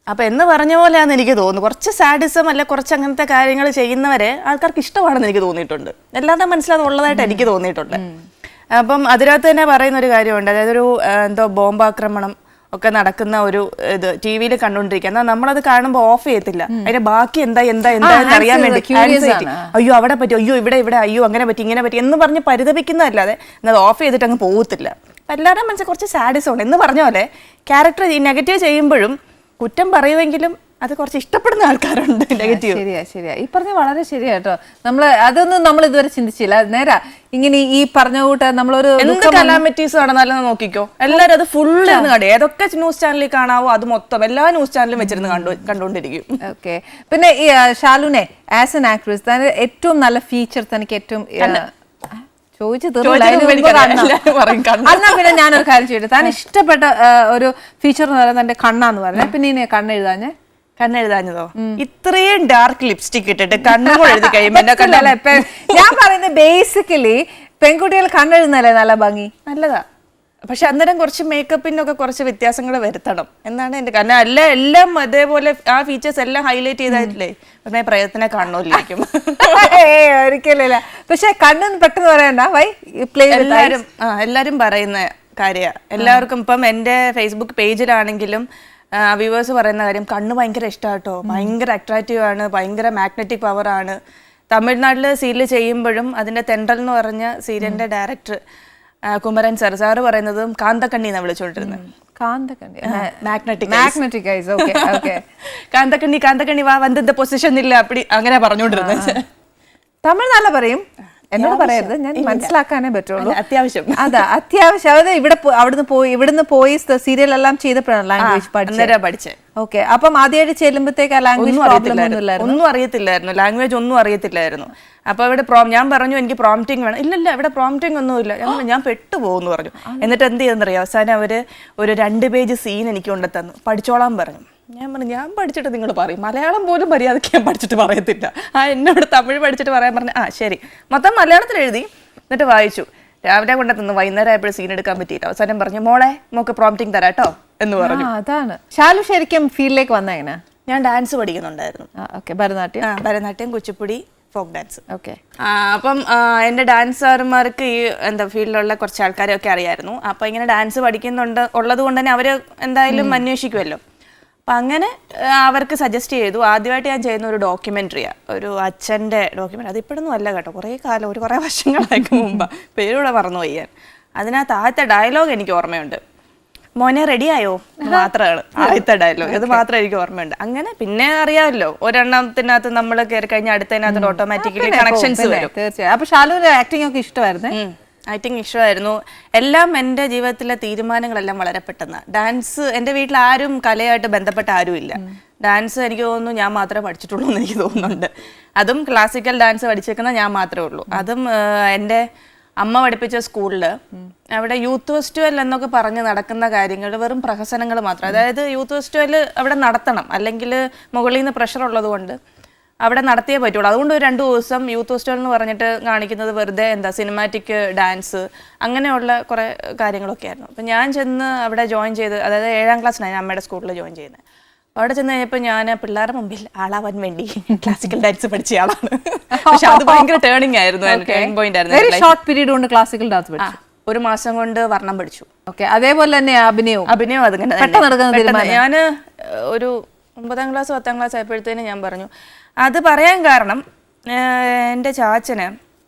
അപ്പൊ എന്ന് പറഞ്ഞ പോലെയാന്ന് എനിക്ക് തോന്നുന്നു. കുറച്ച് സാഡിസം അല്ല കുറച്ച് അങ്ങനത്തെ കാര്യങ്ങൾ ചെയ്യുന്നവരെ ആൾക്കാർക്ക് ഇഷ്ടമാണെന്ന് എനിക്ക് തോന്നിയിട്ടുണ്ട്. എല്ലാവരുടെ മനസ്സിലത് ഉള്ളതായിട്ട് എനിക്ക് തോന്നിയിട്ടുണ്ട്. അപ്പം അതിനകത്ത് തന്നെ പറയുന്ന ഒരു കാര്യമുണ്ട്. അതായത് ഒരു എന്തോ ബോംബാക്രമണം ഒക്കെ നടക്കുന്ന ഒരു ഇത് ടി വിയിൽ കണ്ടുകൊണ്ടിരിക്കുക. എന്നാൽ നമ്മളത് കാണുമ്പോൾ ഓഫ് ചെയ്യത്തില്ല. അതിന്റെ ബാക്കി എന്താ അറിയാൻ വേണ്ടി അയ്യോ അവിടെ പറ്റി, അയ്യോ ഇവിടെ അയ്യോ അങ്ങനെ പറ്റി ഇങ്ങനെ പറ്റി എന്ന് പറഞ്ഞ് പരിതപിക്കുന്നതല്ലാതെ അത് ഓഫ് ചെയ്തിട്ട് അങ്ങ് പോകത്തില്ല. എല്ലാവരുടെ മനസ്സിൽ കുറച്ച് സാഡിസം ഉണ്ട്. എന്ന് പറഞ്ഞ പോലെ ക്യാരക്ടർ ഈ നെഗറ്റീവ് ചെയ്യുമ്പോഴും കുറ്റം പറയുമെങ്കിലും അത് കുറച്ച് ഇഷ്ടപ്പെടുന്ന ആൾക്കാരുണ്ട് നെഗറ്റീവ്. ശരിയാ ഈ പറഞ്ഞ വളരെ ശരിയാ കേട്ടോ. അതൊന്നും നമ്മൾ ഇതുവരെ ചിന്തിച്ചില്ല. നേരാ ഇങ്ങനെ ഈ പറഞ്ഞ കൂട്ട് നമ്മളൊരു എന്ത് കലാമിറ്റീസ് നടന്നാലും നോക്കിക്കോ, എല്ലാവരും അത് ഫുള്ള് ഇരുന്ന് കണ്ടു. ഏതൊക്കെ ന്യൂസ് ചാനലിൽ കാണാവോ അത് മൊത്തം എല്ലാ ന്യൂസ് ചാനലും വെച്ചിരുന്ന് കണ്ടുകൊണ്ടിരിക്കും. ഓക്കെ. പിന്നെ ഈ ഷാലുനെ ആസ് എൻ ആക്ട്രസ് തന്നെ ഏറ്റവും നല്ല ഫീച്ചർ തനിക്ക് ഏറ്റവും എന്നാ പിന്നെ ഞാനൊരു കാര്യം ചെയ്യട്ടെ. താൻ ഇഷ്ടപ്പെട്ട ഒരു ഫീച്ചർ എന്ന് പറയുന്നത് എന്റെ കണ്ണാന്ന് പറഞ്ഞ. പിന്നെ ഇനി കണ്ണെഴുതാഞ്ഞ് കണ്ണെഴുതാഞ്ഞതോ? ഇത്രയും ഡാർക്ക് ലിപ്സ്റ്റിക് ഇട്ടിട്ട് കണ്ണുകൾ എഴുതി കഴിയുമ്പോൾ ഞാൻ പറയുന്നത് ബേസിക്കലി പെൺകുട്ടികൾ കണ്ണെഴുതുന്നല്ലേ നല്ല ഭംഗി, നല്ലതാ. പക്ഷെ അന്നേരം കുറച്ച് മേക്കപ്പിനൊക്കെ കുറച്ച് വ്യത്യാസങ്ങൾ വരുത്തണം എന്നാണ് എന്റെ. കാരണം എല്ലാം അതേപോലെ ആ ഫീച്ചേഴ്സ് എല്ലാം ഹൈലൈറ്റ് ചെയ്തായിട്ടില്ലേ ഉടനെ പ്രയത്നം കാണുന്നില്ലായിരിക്കും. ഒരിക്കലില്ല. പക്ഷെ കണ്ണെന്ന് പെട്ടെന്ന് പറയണ്ട. എല്ലാരും പറയുന്ന കാര്യമാണ്. എല്ലാവർക്കും ഇപ്പം എന്റെ ഫേസ്ബുക്ക് പേജിലാണെങ്കിലും വ്യൂവേഴ്സ് പറയുന്ന കാര്യം കണ്ണ് ഭയങ്കര ഇഷ്ടമാട്ടോ, ഭയങ്കര അട്രാക്റ്റീവ് ആണ്, ഭയങ്കര മാഗ്നറ്റിക് പവർ ആണ്. തമിഴ്നാട്ടിൽ സീരിയൽ ചെയ്യുമ്പോഴും അതിന്റെ തെണ്ടൽ എന്ന് പറഞ്ഞ സീരിയലിന്റെ ഡയറക്ടർ കുമരൻ സാറ് പറയുന്നതും കാന്തക്കണ്ണി എന്നാണ് വിളിച്ചോണ്ടിരുന്നത്. കാന്തക്കണ്ണി വാ വന്ന പൊസിഷൻ ഇല്ല അപ്പടി അങ്ങനെ പറഞ്ഞോണ്ടിരുന്നത്. തമിഴ് നല്ല പറയും, എന്നോട് പറയരുത്, ഞാൻ മനസ്സിലാക്കാനേ പറ്റുള്ളൂ. അത്യാവശ്യം അത്യാവശ്യം. അതായത് ഇവിടുന്ന് പോയി സീരിയൽ എല്ലാം ചെയ്തപ്പോഴാണ് ലാംഗ്വേജ് പഠിച്ചത്. ഓക്കെ. അപ്പം ആദ്യമായിട്ട് ചെല്ലുമ്പോഴത്തേക്ക് ലാംഗ്വേജ് ഒന്നും അറിയത്തില്ലായിരുന്നു, ലാംഗ്വേജ് ഒന്നും അറിയത്തില്ലായിരുന്നു. അപ്പൊ ഇവിടെ ഞാൻ പറഞ്ഞു എനിക്ക് പ്രോംപ്റ്റിംഗ് വേണം. ഇല്ല ഇവിടെ പ്രോംപ്റ്റിംഗ് ഒന്നുമില്ല. ഞാൻ പെട്ടുപോകുന്നു പറഞ്ഞു. എന്നിട്ട് എന്ത് ചെയ്തെന്നറിയാം, അവസാനം അവര് ഒരു 2 പേജ് സീൻ എനിക്ക് കൊണ്ടുതന്നു, പഠിച്ചോളാൻ പറഞ്ഞു. ഞാൻ പറഞ്ഞു ഞാൻ പഠിച്ചിട്ട് നിങ്ങൾ പറയും, മലയാളം പോലും മര്യാദയ്ക്ക് ഞാൻ പഠിച്ചിട്ട് പറയത്തില്ല. എന്നോട് തമിഴ് പഠിച്ചിട്ട് പറയാൻ പറഞ്ഞു. ശരി, മൊത്തം മലയാളത്തിൽ എഴുതി എന്നിട്ട് വായിച്ചു. രാവിലെ കൊണ്ടുതന്നു, വൈകുന്നേരം ആയപ്പോഴും സീൻ എടുക്കാൻ പറ്റിയില്ല. അവസാനം പറഞ്ഞു മോളെ നമുക്ക് പ്രോംപ്റ്റിംഗ് തരാട്ടോ എന്ന് പറഞ്ഞു. അതാണ് ഷാലു ശരിക്കും ഫീൽഡിലേക്ക് വന്ന എങ്ങനെ? ഞാൻ ഡാൻസ് പഠിക്കുന്നുണ്ടായിരുന്നു. Bharatanatyam, Kuchipudi, folk dance. Okay. അപ്പം എൻ്റെ ഡാൻസ് സാറുമാർക്ക് ഈ ഫീൽഡിലുള്ള കുറച്ച് ആൾക്കാരെയൊക്കെ അറിയായിരുന്നു. അപ്പം ഇങ്ങനെ ഡാൻസ് ഉള്ളത് കൊണ്ട് തന്നെ അവർ എന്തായാലും അന്വേഷിക്കുമല്ലോ. അപ്പം അങ്ങനെ അവർക്ക് സജസ്റ്റ് ചെയ്തു. ആദ്യമായിട്ട് ഞാൻ ചെയ്യുന്ന ഒരു ഡോക്യുമെൻ്ററിയാണ്, ഒരു അച്ഛൻ്റെ ഡോക്യുമെൻ്ററി. അതിപ്പോഴൊന്നും അല്ല കേട്ടോ, കുറേ വർഷങ്ങളായിട്ട് മുമ്പ്, പേരൂടെ മറന്നുപോയി ഞാൻ. അതിനകത്ത് ആദ്യത്തെ ഡയലോഗ് എനിക്ക് ഓർമ്മയുണ്ട്, മോനെ റെഡിയായോ മാത്രമാണ് ആദ്യത്തെ ഡയലോഗ്. അത് മാത്രം എനിക്ക് ഓർമ്മയുണ്ട്. അങ്ങനെ പിന്നെ അറിയാമല്ലോ, ഒരെണ്ണത്തിനകത്ത് നമ്മൾ കയറി കഴിഞ്ഞാൽ അടുത്തതിനകത്ത് ഓട്ടോമാറ്റിക്കലി കണക്ഷൻസ് വരും. തീർച്ചയായും. അപ്പൊ ഷാലുവിന്റെ ആക്ടിംഗ് ഒക്കെ ഇഷ്ടമായിരുന്നു? ആക്ടിങ് ഇഷ്ടമായിരുന്നു. എല്ലാം എൻ്റെ ജീവിതത്തിലെ തീരുമാനങ്ങളെല്ലാം വളരെ പെട്ടെന്ന്. ഡാൻസ് എൻ്റെ വീട്ടിൽ ആരും കലയായിട്ട് ബന്ധപ്പെട്ട ആരും ഇല്ല. ഡാൻസ് എനിക്ക് തോന്നുന്നു ഞാൻ മാത്രമേ പഠിച്ചിട്ടുള്ളൂ എന്ന് എനിക്ക് തോന്നുന്നുണ്ട്. അതും ക്ലാസിക്കൽ ഡാൻസ് പഠിച്ചേക്കുന്ന ഞാൻ മാത്രമേ ഉള്ളൂ. അതും എൻ്റെ അമ്മ പഠിപ്പിച്ച സ്കൂളിൽ അവിടെ യൂത്ത് ഫെസ്റ്റിവൽ എന്നൊക്കെ പറഞ്ഞ് നടക്കുന്ന കാര്യങ്ങൾ വെറും പ്രഹസനങ്ങൾ മാത്രം. അതായത് യൂത്ത് ഫെസ്റ്റിവൽ അവിടെ നടത്തണം, അല്ലെങ്കിൽ മുകളിൽ നിന്ന് പ്രഷർ ഉള്ളത് കൊണ്ട് അവിടെ നടത്തിയേ പറ്റുള്ളൂ. അതുകൊണ്ട് ഒരു 2 ദിവസം യൂത്ത് ഫെസ്റ്റിവൽ എന്ന് പറഞ്ഞിട്ട് കാണിക്കുന്നത് വെറുതെ സിനിമാറ്റിക് ഡാൻസ് അങ്ങനെയുള്ള കുറേ കാര്യങ്ങളൊക്കെ ആയിരുന്നു. അപ്പം ഞാൻ ചെന്ന് അവിടെ ജോയിൻ ചെയ്ത്, അതായത് 7ാം ക്ലാസ്സിലാണ് ഞാൻ അമ്മയുടെ സ്കൂളിൽ ജോയിൻ ചെയ്യുന്നത്. അവിടെ ചെന്ന് കഴിഞ്ഞപ്പോൾ ഞാൻ പിള്ളേരുടെ മുമ്പിൽ ആളാവാൻ വേണ്ടി ക്ലാസിക്കൽ ഡാൻസ് പഠിച്ച ആളാണ്. പക്ഷെ അത് ഭയങ്കര ടേണിംഗ് ആയിരുന്നു, ടേണിംഗ് പോയിന്റ് ആയിരുന്നു. ഷോർട്ട് പീരീഡ് കൊണ്ട് ക്ലാസിക്കൽ ഡാൻസ് പഠിച്ചു. 1 മാസം കൊണ്ട് വർണ്ണം പഠിച്ചു. ഓക്കെ. അതേപോലെ തന്നെ അഭിനയം അതിങ്ങനെ ഞാൻ ഒരു 9ാം ക്ലാസ് 10ാം ക്ലാസ് ആയപ്പോഴത്തേനും ഞാൻ പറഞ്ഞു. അത് പറയാൻ കാരണം എൻ്റെ ചാച്ചന്,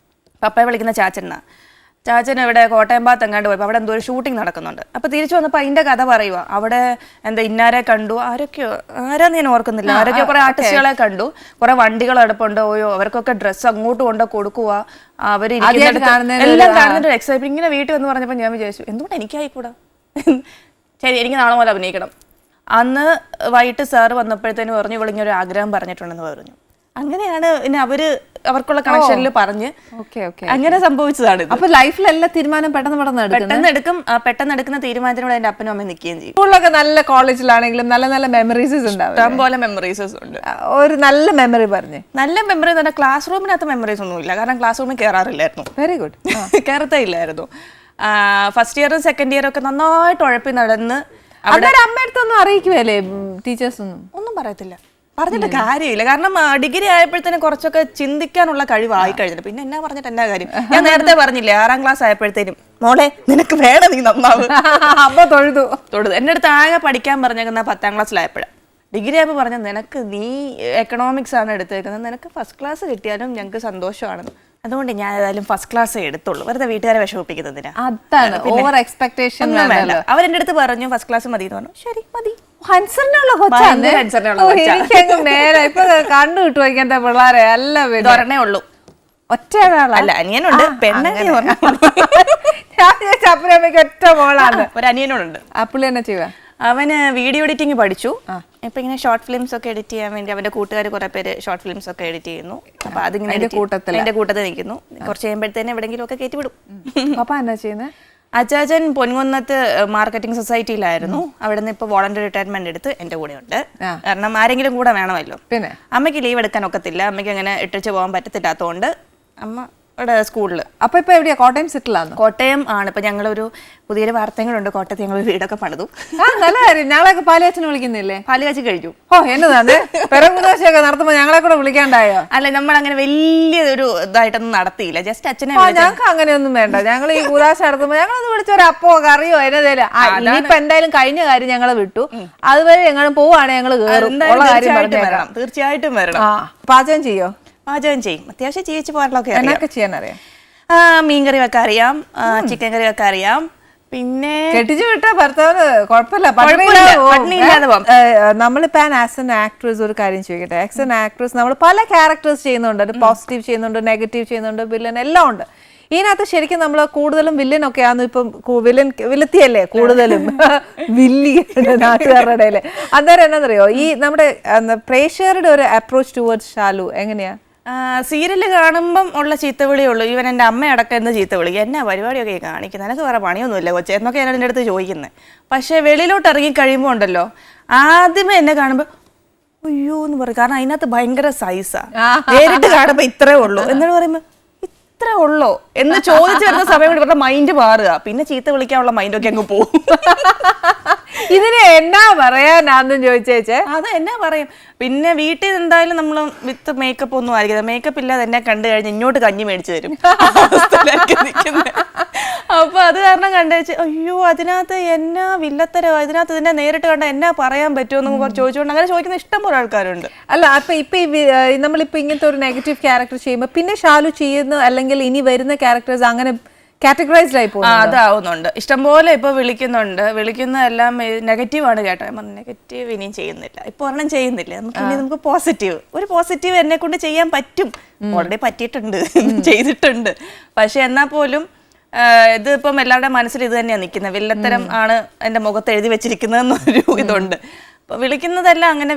പപ്പയെ വിളിക്കുന്ന ചാച്ചൻ ഇവിടെ കോട്ടയം ഭാഗത്ത് എങ്ങാണ്ട് പോയപ്പോൾ അവിടെ എന്തോ ഒരു ഷൂട്ടിംഗ് നടക്കുന്നുണ്ട്. അപ്പോൾ തിരിച്ചു വന്നപ്പോൾ അതിൻ്റെ കഥ പറയുക. അവിടെ ഇന്നാരെ കണ്ടു, ആരാന്ന് ഞാൻ ഓർക്കുന്നില്ല, ആരൊക്കെയോ കുറേ ആർട്ടിസ്റ്റുകളെ കണ്ടു, കുറേ വണ്ടികൾ അടുപ്പുണ്ട്, അവർക്കൊക്കെ ഡ്രസ്സ് അങ്ങോട്ട് കൊണ്ട് കൊടുക്കുക, അവർ എല്ലാം കാണുന്നുണ്ട് എക്സൈറ്റ്. ഇങ്ങനെ വീട്ടിൽ വന്ന് പറഞ്ഞപ്പോൾ ഞാൻ വിചാരിച്ചു എന്തുകൊണ്ട് എനിക്കായിക്കൂടാ, ശരി എനിക്ക് നാളെ മുതൽ അഭിനയിക്കണം അന്ന് വൈകിട്ട് സാറ് വന്നപ്പോഴത്തേനും പറഞ്ഞു ഇവളിങ്ങനെ ഒരു ആഗ്രഹം പറഞ്ഞിട്ടുണ്ടെന്ന് പറഞ്ഞു. അങ്ങനെയാണ് പിന്നെ അവർക്കുള്ള കണക്ഷനിൽ പറഞ്ഞ് അങ്ങനെ സംഭവിച്ചതാണ്. അപ്പൊ ലൈഫിലെല്ലാം തീരുമാനം പെട്ടെന്ന് എടുക്കുന്ന തീരുമാനത്തിനോട് എന്റെ അപ്പനും അമ്മയും നിൽക്കുകയും ചെയ്യും. സ്കൂളിലൊക്കെ നല്ല കോളേജിലാണെങ്കിലും നല്ല നല്ല മെമ്മറീസ് ഉണ്ടാവും. ഇഷ്ടംപോലെ മെമ്മറീസസ് ഉണ്ട്. ഒരു നല്ല മെമ്മറി പറഞ്ഞു. നല്ല മെമ്മറി എന്ന് പറഞ്ഞാൽ ക്ലാസ് റൂമിനകത്ത് മെമ്മറീസ് ഒന്നും ഇല്ല, കാരണം ക്ലാസ് റൂമിൽ കയറാറില്ലായിരുന്നു. Very good. കയറത്തേ ഇല്ലായിരുന്നു. ഫസ്റ്റ് ഇയറും സെക്കൻഡ് ഇയറും ഒക്കെ നന്നായിട്ട് ഉഴപ്പി നടന്ന് അമ്മയടുത്തൊന്നും അറിയിക്കുവല്ലേ ടീച്ചേഴ്സ്? ഒന്നും പറയത്തില്ല, പറഞ്ഞിട്ട് കാര്യമില്ല. കാരണം ഡിഗ്രി ആയപ്പോഴത്തേനും കുറച്ചൊക്കെ ചിന്തിക്കാനുള്ള കഴിവായി കഴിഞ്ഞിട്ട് പിന്നെ എന്നാ പറഞ്ഞിട്ട് എന്നാ കാര്യം. ഞാൻ നേരത്തെ പറഞ്ഞില്ലേ 6ാം ക്ലാസ് ആയപ്പോഴത്തേനും മോളെ നിനക്ക് വേണം നീ നന്നാവും അപ്പൊ തൊഴുതു. എന്റെ അടുത്ത് ആകെ പഠിക്കാൻ പറഞ്ഞേക്കുന്ന 10ാം ക്ലാസ്സിലായപ്പോഴാണ്. ഡിഗ്രി ആയപ്പോൾ പറഞ്ഞ നിനക്ക് നീ എക്കണോമിക്സ് ആണ് എടുത്തേക്കുന്നത്, നിനക്ക് ഫസ്റ്റ് ക്ലാസ് കിട്ടിയാലും ഞങ്ങൾക്ക് സന്തോഷമാണെന്ന്. അതുകൊണ്ട് ഞാൻ ഏതായാലും ഫസ്റ്റ് ക്ലാസ് എടുത്തുള്ളൂ, വെറുതെ വീട്ടുകാരെ വിഷമിപ്പിക്കുന്നതിന്. അതാണ് ഓവർ എക്സ്പെക്ടേഷൻ. അവരെന്റെ അടുത്ത് പറഞ്ഞു ഫസ്റ്റ് ക്ലാസ് മതി എന്ന് പറഞ്ഞു. ശരി മതി. ഇപ്പൊ കണ്ടു കിട്ടു വയ്ക്കാത്ത പിള്ളേരെ അല്ല ഒരെണ്ണേ ഉള്ളൂ. ഒറ്റയാളല്ല, അനിയനുണ്ട്. അപ്പനമ്മയ്ക്ക് ഒറ്റ മോളാണ്. ഒരു അനിയനോടുണ്ട്. ആ പുള്ളി എന്നാ ചെയ്യുക? അവന് വീഡിയോ എഡിറ്റിംഗ് പഠിച്ചു. ഇപ്പൊ ഇങ്ങനെ ഷോർട്ട് ഫിലിംസ് ഒക്കെ എഡിറ്റ് ചെയ്യാൻ വേണ്ടി അവന്റെ കൂട്ടുകാർ കുറെ പേര് ഷോർട്ട് ഫിലിംസ് ഒക്കെ എഡിറ്റ് ചെയ്യുന്നു. അപ്പൊ അതിങ്ങനെ എന്റെ കൂട്ടത്തിൽ നിൽക്കുന്നു. കുറച്ച് കഴിയുമ്പോഴത്തേനും എവിടെയെങ്കിലും ഒക്കെ കയറ്റി വിടും. പപ്പ എന്നാ ചെയ്യുന്നത്? അച്ചാച്ചൻ പൊൻകുന്നത്ത് മാർക്കറ്റിംഗ് സൊസൈറ്റിയിലായിരുന്നു. അവിടെ നിന്ന് ഇപ്പൊ വോളണ്ടറി റിട്ടയർമെന്റ് എടുത്ത് എന്റെ കൂടെ ഉണ്ട്. കാരണം ആരെങ്കിലും കൂടെ വേണമല്ലോ. പിന്നെ അമ്മയ്ക്ക് ലീവ് എടുക്കാൻ ഒക്കത്തില്ല, അമ്മയ്ക്ക് അങ്ങനെ ഇട്ടിച്ച് പോകാൻ പറ്റത്തില്ലാത്തതുകൊണ്ട് അമ്മ ഇവിടെ സ്കൂളിൽ. അപ്പൊ ഇപ്പൊ എവിടെയാ? കോട്ടയം സെറ്റിലാണ്? കോട്ടയം ആണ്. ഇപ്പൊ ഞങ്ങളൊരു പുതിയൊരു വാർത്തകളുണ്ട്, കോട്ടയത്ത് ഞങ്ങൾ വീടൊക്കെ പണിതു. നല്ല കാര്യം. ഞങ്ങളൊക്കെ പാലുകാച്ചിന് വിളിക്കുന്നില്ലേ? പാലുകാച്ചി കഴിഞ്ഞു. ഓ എന്നതാണ് പെരകുദാശയൊക്കെ നടത്തുമ്പോ ഞങ്ങളെ കൂടെ വിളിക്കാണ്ടായോ? അല്ല, നമ്മൾ അങ്ങനെ വലിയ ഒരു ഇതായിട്ടൊന്നും നടത്തിയില്ല. ജസ്റ്റ് അച്ഛനെ. ഞങ്ങൾക്ക് അങ്ങനെയൊന്നും വേണ്ട. ഞങ്ങൾ ഈ കൂതാശ നടത്തുമ്പോ ഞങ്ങളത് വിളിച്ചൊരു അപ്പോ കറിയോ എന്നതേലും. ഇനിയിപ്പൊ എന്തായാലും കഴിഞ്ഞ കാര്യം ഞങ്ങള് വിട്ടു. അതുവരെ ഞങ്ങൾ പോവാണെങ്കിൽ ഞങ്ങള് കയറും. തീർച്ചയായിട്ടും വരണം. പാചകം ചെയ്യോ? പാചകം ചെയ്യും, അത്യാവശ്യം ജീവിച്ച് പോകാനൊക്കെ. എന്നൊക്കെ ചെയ്യാൻ അറിയാം? മീൻകറി വെക്കാൻ അറിയാം, ചിക്കൻ കറി വെക്കാൻ അറിയാം. പിന്നെ കെട്ടിച്ചു വിട്ട ഭർത്താവ് കുഴപ്പമില്ല. നമ്മളിപ്പോ ആസ് എൻ ആക്ട്രസ് ഒരു കാര്യം ചോദിക്കട്ടെ. ആസ് എൻ ആക്ട്രസ് നമ്മൾ പല ക്യാരക്ടേഴ്സ് ചെയ്യുന്നുണ്ട്. പോസിറ്റീവ് ചെയ്യുന്നുണ്ട്, നെഗറ്റീവ് ചെയ്യുന്നുണ്ട്, വില്ലൻ എല്ലാം ഉണ്ട്. ഇതിനകത്ത് ശരിക്കും നമ്മൾ കൂടുതലും വില്ലനൊക്കെ ആണെന്ന് ഇപ്പം വില്ലത്തിയല്ലേ കൂടുതലും വില്ലി നാട്ടുകാരുടെ ഇടയില്. അന്നേരം എന്നാന്നറിയോ, ഈ നമ്മുടെ പ്രേക്ഷകരുടെ ഒരു അപ്രോച്ച് ടുവേർഡ്സ് ഷാലു എങ്ങനെയാ? സീരിയല് കാണുമ്പം ഉള്ള ചീത്തവിളിയേ ഉള്ളൂ. ഈവൻ എൻ്റെ അമ്മ അടക്കം എന്ന് ചീത്തവിളി. എന്നാ പരിപാടിയൊക്കെ കാണിക്കുന്നത്, എനിക്ക് വേറെ പണിയൊന്നുമില്ല കൊച്ചെ എന്നൊക്കെ ഞാൻ എൻ്റെ അടുത്ത് ചോദിക്കുന്നത്. പക്ഷേ വെളിയിലോട്ട് ഇറങ്ങി കഴിയുമ്പോൾ ഉണ്ടല്ലോ, ആദ്യമേ എന്നെ കാണുമ്പോൾ അയ്യോ എന്ന് പറയും. കാരണം അതിനകത്ത് ഭയങ്കര സൈസാ. നേരിട്ട് കാണുമ്പോൾ ഇത്രേ ഉള്ളൂ എന്നാണ് പറയുമ്പോൾ ഇത്രേ ഉള്ളോ എന്ന് ചോദിച്ചു വരുന്ന സമയം കൊണ്ട് ഇവരുടെ മൈൻഡ് മാറുക. പിന്നെ ചീത്ത വിളിക്കാനുള്ള മൈൻഡൊക്കെ അങ്ങ് പോകും. ഇതിന് എന്നാ പറയാനാന്നും ചോദിച്ചേച്ചേ. അത് എന്നാ പറയും. പിന്നെ വീട്ടിൽ എന്തായാലും നമ്മൾ വിത്ത് മേക്കപ്പ് ഒന്നും ആയിരിക്കും. മേക്കപ്പ് ഇല്ലാതെ എന്നെ കണ്ടു കഴിഞ്ഞ് ഇങ്ങോട്ട് കഞ്ഞി മേടിച്ചു തരും. അപ്പൊ അത് കാരണം കണ്ടുവെച്ച് അയ്യോ അതിനകത്ത് എന്നാ വില്ലത്തരോ, ഇതിനകത്ത് ഇതിനെ നേരിട്ട് കണ്ട എന്നാ പറയാൻ പറ്റുമോ ചോദിച്ചുകൊണ്ട് അങ്ങനെ ചോദിക്കുന്ന ഇഷ്ടം പോലെ ആൾക്കാരുണ്ട്. അല്ല അപ്പൊ ഇപ്പൊ നമ്മളിപ്പോ ഇങ്ങനത്തെ ഒരു നെഗറ്റീവ് ക്യാരക്ടർ ചെയ്യുമ്പോ പിന്നെ ഷാലു ചെയ്യുന്ന അല്ലെങ്കിൽ ഇനി വരുന്ന ക്യാരക്ടേഴ്സ് അങ്ങനെ കാറ്റഗറൈസ്ഡ് ആയി പോകും. അതാവുന്നുണ്ട്. ഇഷ്ടംപോലെ ഇപ്പൊ വിളിക്കുന്നതെല്ലാം നെഗറ്റീവാണ് കേട്ടോ. നെഗറ്റീവ് ഇനിയും ചെയ്യുന്നില്ല, ഇപ്പൊ ഒരെണ്ണം ചെയ്യുന്നില്ല. നമുക്ക് പോസിറ്റീവ്, ഒരു പോസിറ്റീവ് എന്നെ കൊണ്ട് ചെയ്യാൻ പറ്റും. ഓൾറെഡി പറ്റിയിട്ടുണ്ട്, ചെയ്തിട്ടുണ്ട്. പക്ഷെ എന്നാൽ പോലും ഇതിപ്പം എല്ലാവരുടെ മനസ്സിൽ ഇത് തന്നെയാണ് നിൽക്കുന്നത്. വില്ലത്തരം ആണ് എന്റെ മുഖത്ത് എഴുതി വെച്ചിരിക്കുന്നതെന്നൊരു ഇതുണ്ട്. അപ്പൊ വിളിക്കുന്നതെല്ലാം അങ്ങനെ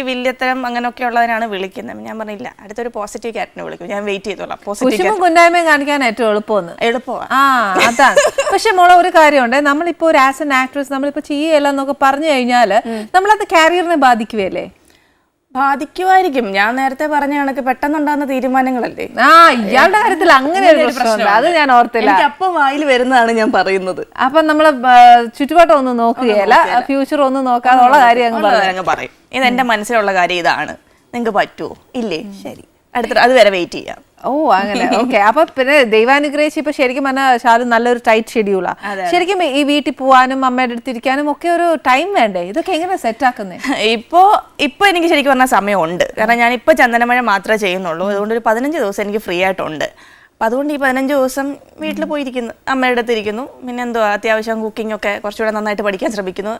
വില്യത്തരം അങ്ങനെയൊക്കെ ഉള്ളതിനാണ് വിളിക്കുന്നത്. ഞാൻ പറഞ്ഞില്ല, അടുത്തൊരു പോസിറ്റീവ് ക്യാരക്ടറിനെ വിളിക്കും. ഞാൻ വെയിറ്റ് ചെയ്തോളാം. കുന്നായ്മയും കാണിക്കാൻ ഏറ്റവും എളുപ്പമാണ്. അതാണ്. പക്ഷെ മോളെ ഒരു കാര്യമുണ്ട്, നമ്മളിപ്പോ ഒരു ആസ് എൻ ആക്ട്രസ് നമ്മളിപ്പോ ചെയ്യല്ല എന്നൊക്കെ പറഞ്ഞു കഴിഞ്ഞാല് നമ്മളത് കാരിയറിനെ ബാധിക്കുകയല്ലേ? ബാധിക്കുമായിരിക്കും. ഞാൻ നേരത്തെ പറഞ്ഞ കണക്ക് പെട്ടെന്നുണ്ടാകുന്ന തീരുമാനങ്ങളല്ലേ. ഇയാളുടെ കാര്യത്തിൽ അങ്ങനെ ഒരു പ്രശ്നമുണ്ട്. അത് ഞാൻ ഓർത്തില്ല. അപ്പം വായിൽ വരുന്നതാണ് ഞാൻ പറയുന്നത്. അപ്പൊ നമ്മള് ചുറ്റുപാട്ടം ഒന്നും നോക്കുകയല്ല, ഫ്യൂച്ചർ ഒന്നും നോക്കാതെ ഉള്ള കാര്യം അങ്ങ് പറയും. ഇത് എന്റെ മനസ്സിലുള്ള കാര്യം ഇതാണ്, നിങ്ങൾക്ക് പറ്റുമോ ഇല്ലേ, ശരി അടുത്ത അത് വരെ വെയിറ്റ് ചെയ്യാം. ഓ അങ്ങനെ. ഓക്കെ. അപ്പൊ പിന്നെ ദൈവാനുഗ്രഹിച്ച് ഇപ്പൊ ശരിക്കും പറഞ്ഞാൽ ഷാലു നല്ലൊരു ടൈറ്റ് ഷെഡ്യൂളാ. ശരിക്കും ഈ വീട്ടിൽ പോവാനും അമ്മയുടെ അടുത്തിരിക്കാനും ഒക്കെ ഒരു ടൈം വേണ്ടേ? ഇതൊക്കെ എങ്ങനെ സെറ്റ് ആക്കുന്നേ? ഇപ്പൊ എനിക്ക് ശരിക്കും പറഞ്ഞാൽ സമയമുണ്ട്. കാരണം ഞാൻ ഇപ്പൊ ചന്ദനമഴ മാത്രമേ ചെയ്യുന്നുള്ളൂ. അതുകൊണ്ട് ഒരു 15 ദിവസം എനിക്ക് ഫ്രീ ആയിട്ടുണ്ട്. അപ്പം അതുകൊണ്ട് ഈ 15 ദിവസം വീട്ടിൽ പോയിരിക്കുന്നു, അമ്മയുടെ അടുത്തിരിക്കുന്നു. പിന്നെ എന്തുവാ അത്യാവശ്യം കുക്കിംഗ് ഒക്കെ കുറച്ചുകൂടെ നന്നായിട്ട് പഠിക്കാൻ ശ്രമിക്കുന്നു,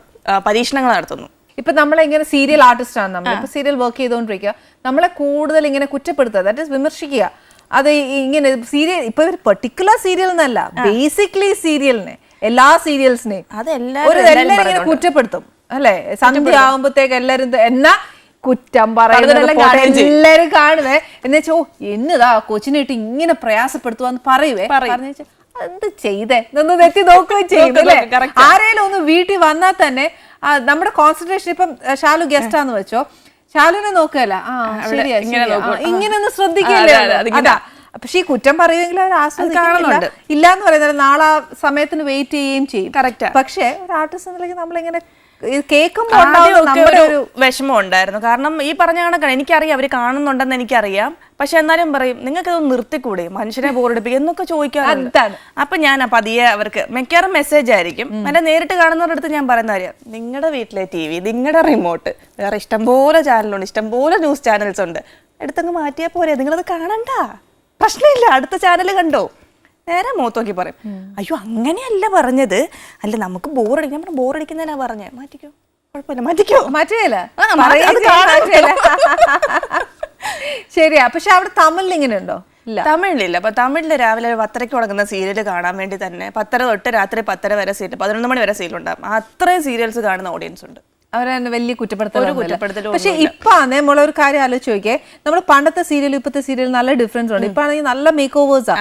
പരീക്ഷണങ്ങൾ നടത്തുന്നു. ഇപ്പൊ നമ്മളിങ്ങനെ സീരിയൽ ആർട്ടിസ്റ്റ് ആണ്, നമ്മളിപ്പോ സീരിയൽ വർക്ക് ചെയ്തുകൊണ്ടിരിക്കുക. നമ്മളെ കൂടുതൽ ഇങ്ങനെ കുറ്റപ്പെടുത്തുക, ദാറ്റ് ഈസ് വിമർശിക്കുക. അത് ഇങ്ങനെ സീരിയൽ ഇപ്പൊ ഒരു പെർട്ടിക്കുലർ സീരിയൽ എന്നല്ല, ബേസിക്കലി സീരിയലിനെ എല്ലാ സീരിയൽസിനെയും എല്ലാവരും കുറ്റപ്പെടുത്തും. അല്ലെ? സന്ധ്യ ആവുമ്പത്തേക്ക് എല്ലാരും എന്നാ കുറ്റം പറയുന്നത് എല്ലാരും കാണുവേ. എന്നുവെച്ചോ എന്നതാ കൊച്ചിനായിട്ട് ഇങ്ങനെ പ്രയാസപ്പെടുത്തുവാന്ന് പറയുവേ. പറഞ്ഞു എന്ത് ചെയ്തേ എന്നൊന്ന് തെറ്റി നോക്കുകയും ചെയ്യും അല്ലേ? ആരേലും ഒന്ന് വീട്ടിൽ വന്നാൽ തന്നെ നമ്മുടെ കോൺസെൻട്രേഷൻ, ഇപ്പം ഷാലു ഗസ്റ്റാന്ന് വെച്ചോ, ഷാലുവിനെ നോക്കുകയല്ല, ശരിയാ ഇങ്ങനെ ഒന്ന് ശ്രദ്ധിക്കല്ലേ. അതാ പക്ഷെ ഈ കുറ്റം പറയുമെങ്കിൽ അവർ ആസ്വദിക്കുന്നുണ്ട്. ഇല്ലാന്ന് പറയുന്നത് നാളെ സമയത്തിന് വെയിറ്റ് ചെയ്യുകയും ചെയ്യും. കറക്റ്റ്. പക്ഷെ ഒരു ആർട്ടിസ്റ്റ് എന്നുണ്ടെങ്കിൽ നമ്മളിങ്ങനെ ഒരു വിഷമം ഉണ്ടായിരുന്നു. കാരണം ഈ പറഞ്ഞ കണക്കാണ്, എനിക്കറിയാം അവര് കാണുന്നുണ്ടെന്ന് എനിക്കറിയാം. പക്ഷെ എന്നാലും പറയും നിങ്ങൾക്ക് ഇതൊന്ന് നിർത്തിക്കൂടെ, മനുഷ്യനെ ബോറടിപ്പിക്കുക എന്നൊക്കെ ചോദിക്കാറുണ്ട്. അപ്പൊ ഞാൻ പതിയെ അവർക്ക് മിക്കവാറും മെസ്സേജ് ആയിരിക്കും. എന്നെ നേരിട്ട് കാണുന്നവരുടെ അടുത്ത് ഞാൻ പറയുന്ന കാര്യം, നിങ്ങളുടെ വീട്ടിലെ TV, നിങ്ങളുടെ റിമോട്ട്, വേറെ ഇഷ്ടംപോലെ ചാനലുണ്ട്, ഇഷ്ടംപോലെ ന്യൂസ് ചാനൽസ് ഉണ്ട്, എടുത്തങ്ങ് മാറ്റിയാൽ പോരെ, നിങ്ങളത് കാണണ്ട, പ്രശ്നമില്ല, അടുത്ത ചാനൽ കണ്ടോ. നേരെ മുഖത്ത് നോക്കി പറയും, അയ്യോ അങ്ങനെയല്ല പറഞ്ഞത്, അല്ല നമുക്ക് ബോറടിക്കാൻ പറഞ്ഞ ബോറടിക്കുന്നതിനാ പറഞ്ഞേ, മാറ്റിക്കോ, കുഴപ്പമില്ല, മാറ്റിക്കോ. മാറ്റുകയില്ല. ശരിയാ. പക്ഷെ അവിടെ തമിഴിൽ ഇങ്ങനെ ഉണ്ടോ? തമിഴിലില്ല. അപ്പൊ തമിഴില് രാവിലെ 10:30 തുടങ്ങുന്ന സീരിയൽ കാണാൻ വേണ്ടി തന്നെ 10:30 തൊട്ട് രാത്രി 10:30 വരെ സീരിയൽ, 11 മണി വരെ സീരിയൽ ഉണ്ടാകും. അത്രയും സീരിയൽസ് കാണുന്ന ഓഡിയൻസ് ഉണ്ട്. അവരെ വലിയ കുറ്റപ്പെടുത്തൽ. പക്ഷെ ഇപ്പൊ നമ്മളെ ഒരു കാര്യം ആലോചിച്ച് നോക്കിയേ, നമ്മൾ പണ്ടത്തെ സീരിയൽ ഇപ്പത്തെ സീരിയൽ നല്ല ഡിഫറൻസ് ഉണ്ട്. ഇപ്പൊ ആണെങ്കിൽ നല്ല മേക്ക് ഓവേഴ്സാ.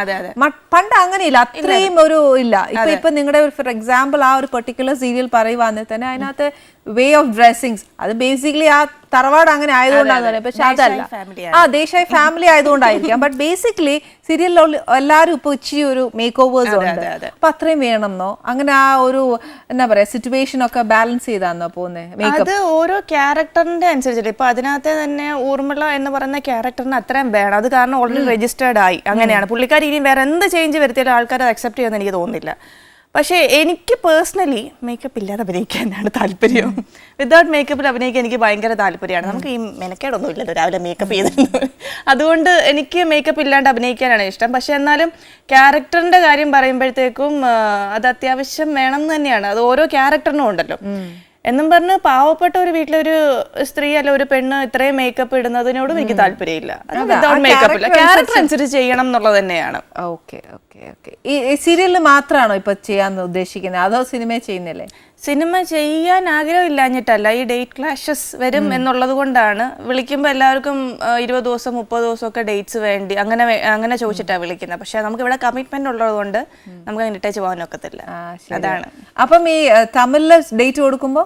പണ്ട് അങ്ങനെയില്ല, അത്രയും ഒരു ഇല്ല. ഇപ്പൊ നിങ്ങളുടെ ഫോർ എക്സാമ്പിൾ ആ ഒരു പെർട്ടിക്കുലർ സീരിയൽ പറയുവാണെങ്കിൽ തന്നെ അതിനകത്ത് വേ ഓഫ് ഡ്രസ്സിങ്സ്, അത് ബേസിക്കലി ആ തറവാട് അങ്ങനെ ആയതുകൊണ്ടാണ് പറയുന്നത്. പക്ഷെ അതല്ല, ദേശായി ഫാമിലി ആയതുകൊണ്ടായിരിക്കാം. ബട്ട് ബേസിക്കലി സീരിയലിൽ എല്ലാവരും ഇപ്പൊ ഇച്ചിരി ഒരു മേക്ക് ഓവേഴ്സ് ഉണ്ട്. അപ്പൊ അത്രയും വേണമെന്നോ, അങ്ങനെ ആ ഒരു എന്താ പറയാ സിറ്റുവേഷൻ ഒക്കെ ബാലൻസ് ചെയ്താന്നോ പോകുന്നത്? അത് ഓരോ ക്യാരക്ടറിന്റെ അനുസരിച്ചിട്ട്. ഇപ്പൊ അതിനകത്ത് തന്നെ ഊർമിള എന്ന് പറയുന്ന ക്യാരക്ടറിന് അത്രയും വേണം. അത് കാരണം ഓൾറെഡി രജിസ്റ്റേർഡ് ആയി, അങ്ങനെയാണ്. പുള്ളിക്കാരി ഇനി വേറെ എന്ത് ചേഞ്ച് വരുത്തിയാലും ആൾക്കാർ അത് അക്സെപ്റ്റ് ചെയ്യുമെന്ന് എനിക്ക് തോന്നുന്നില്ല. പക്ഷേ എനിക്ക് പേഴ്സണലി മേക്കപ്പ് ഇല്ലാതെ അഭിനയിക്കാനാണ് താല്പര്യം. വിതൗട്ട് മേക്കപ്പിൽ അഭിനയിക്കാൻ എനിക്ക് ഭയങ്കര താല്പര്യമാണ്. നമുക്ക് ഈ മെനക്കേടൊന്നും ഇല്ലല്ലോ രാവിലെ മേക്കപ്പ് ചെയ്തിരുന്നു. അതുകൊണ്ട് എനിക്ക് മേക്കപ്പ് ഇല്ലാണ്ട് അഭിനയിക്കാനാണ് ഇഷ്ടം. പക്ഷെ എന്നാലും ക്യാരക്ടറിന്റെ കാര്യം പറയുമ്പോഴത്തേക്കും അത് അത്യാവശ്യം വേണം എന്ന് തന്നെയാണ്. അത് ഓരോ ക്യാരക്ടറിനും ഉണ്ടല്ലോ. എന്നും പറഞ്ഞ് പാവപ്പെട്ട ഒരു വീട്ടിലൊരു സ്ത്രീ അല്ല ഒരു പെണ്ണ് ഇത്രയും മേക്കപ്പ് ഇടുന്നതിനോടും എനിക്ക് താല്പര്യമില്ല. വിതൗട്ട് മേക്കപ്പ് ഇല്ല, ക്യാരക്ടർ അനുസരിച്ച് ചെയ്യണം എന്നുള്ളത് തന്നെയാണ്. Okay okay okay. ഈ സീരിയലിൽ മാത്രമാണോ ഇപ്പൊ ചെയ്യാൻ ഉദ്ദേശിക്കുന്നത്, അതോ സിനിമ ചെയ്യുന്നില്ലേ? സിനിമ ചെയ്യാൻ ആഗ്രഹമില്ലാഞ്ഞിട്ടല്ല, ഈ ഡേറ്റ് ക്ലാഷസ് വരും എന്നുള്ളത് കൊണ്ടാണ്. വിളിക്കുമ്പോൾ എല്ലാവർക്കും 20 ദിവസം 30 ദിവസം ഒക്കെ ഡേറ്റ്സ് വേണ്ടി അങ്ങനെ ചോദിച്ചിട്ടാണ് വിളിക്കുന്നത്. പക്ഷെ നമുക്ക് ഇവിടെ കമ്മിറ്റ്മെന്റ് ഉള്ളത് കൊണ്ട് നമുക്ക് അങ്ങനെ ഇട്ടേച്ച് പോകാൻ ഒക്കത്തില്ല. അതാണ്. അപ്പം ഈ തമിഴില് ഡേറ്റ് കൊടുക്കുമ്പോ